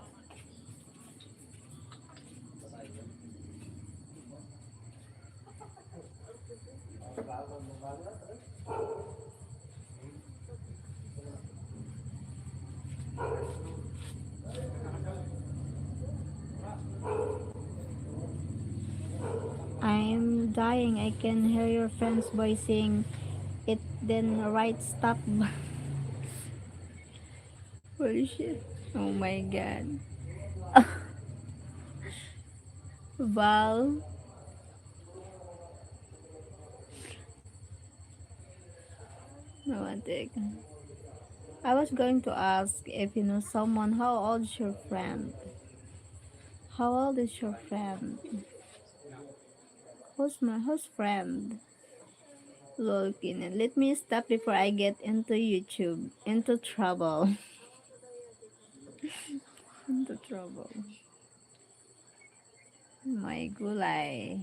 I'm dying. I can hear your friend's voice saying it, then right stop. Holy shit. Oh my god. Val. No, one take. I was going to ask if you know someone. How old is your friend? How old is your friend? Who's friend? Looking. Let me stop before I get into YouTube. Into trouble. Into trouble. My gulay.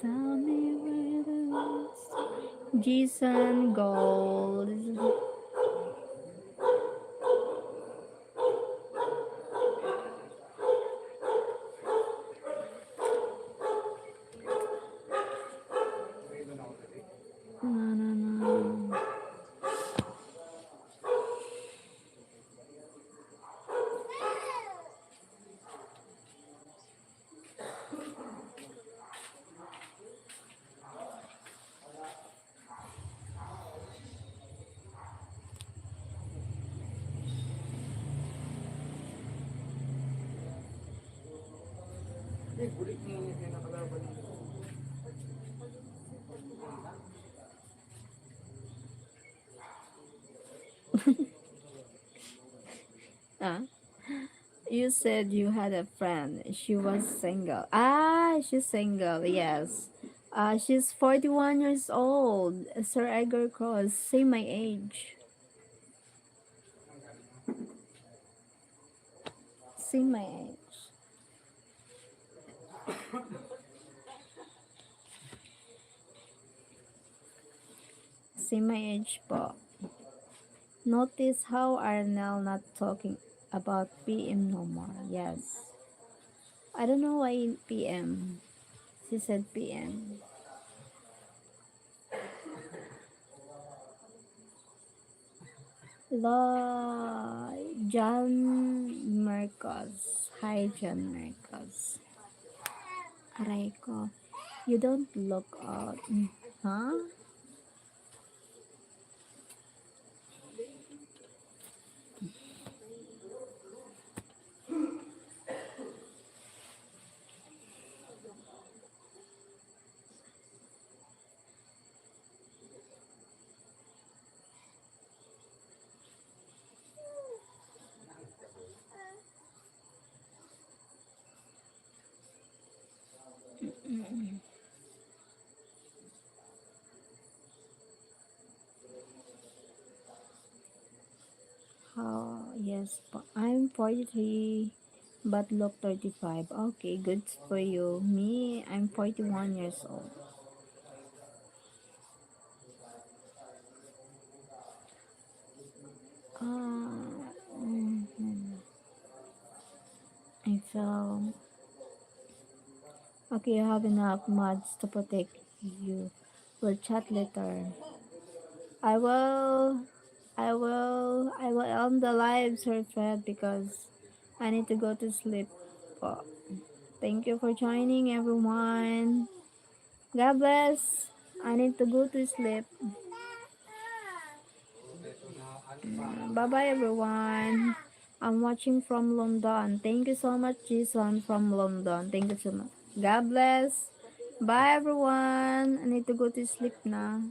Tell me where the Jason Gold. No, no, no. Ah, you said you had a friend. She was single. Ah, she's single. Yes. She's 41 years old. Sir Edgar Cross, same my age. Same my age. Same my age po. Notice how Arnel not talking about PM no more. Yes. I don't know why PM. She said PM. La John Marcos. Hi John Marcos. Aray ko. You don't look out. Huh? Yes, I'm 43 but look 35. Okay, good for you. Me, I'm 41 years old. Mhm. I feel okay. You have enough mods to protect you. We'll chat later. I will, I will end the live, Sir Fred, because I need to go to sleep. Po. Thank you for joining, everyone. God bless. I need to go to sleep. Bye bye, everyone. I'm watching from London. Thank you so much, Jason from London. Thank you so much. God bless. Bye, everyone. I need to go to sleep now.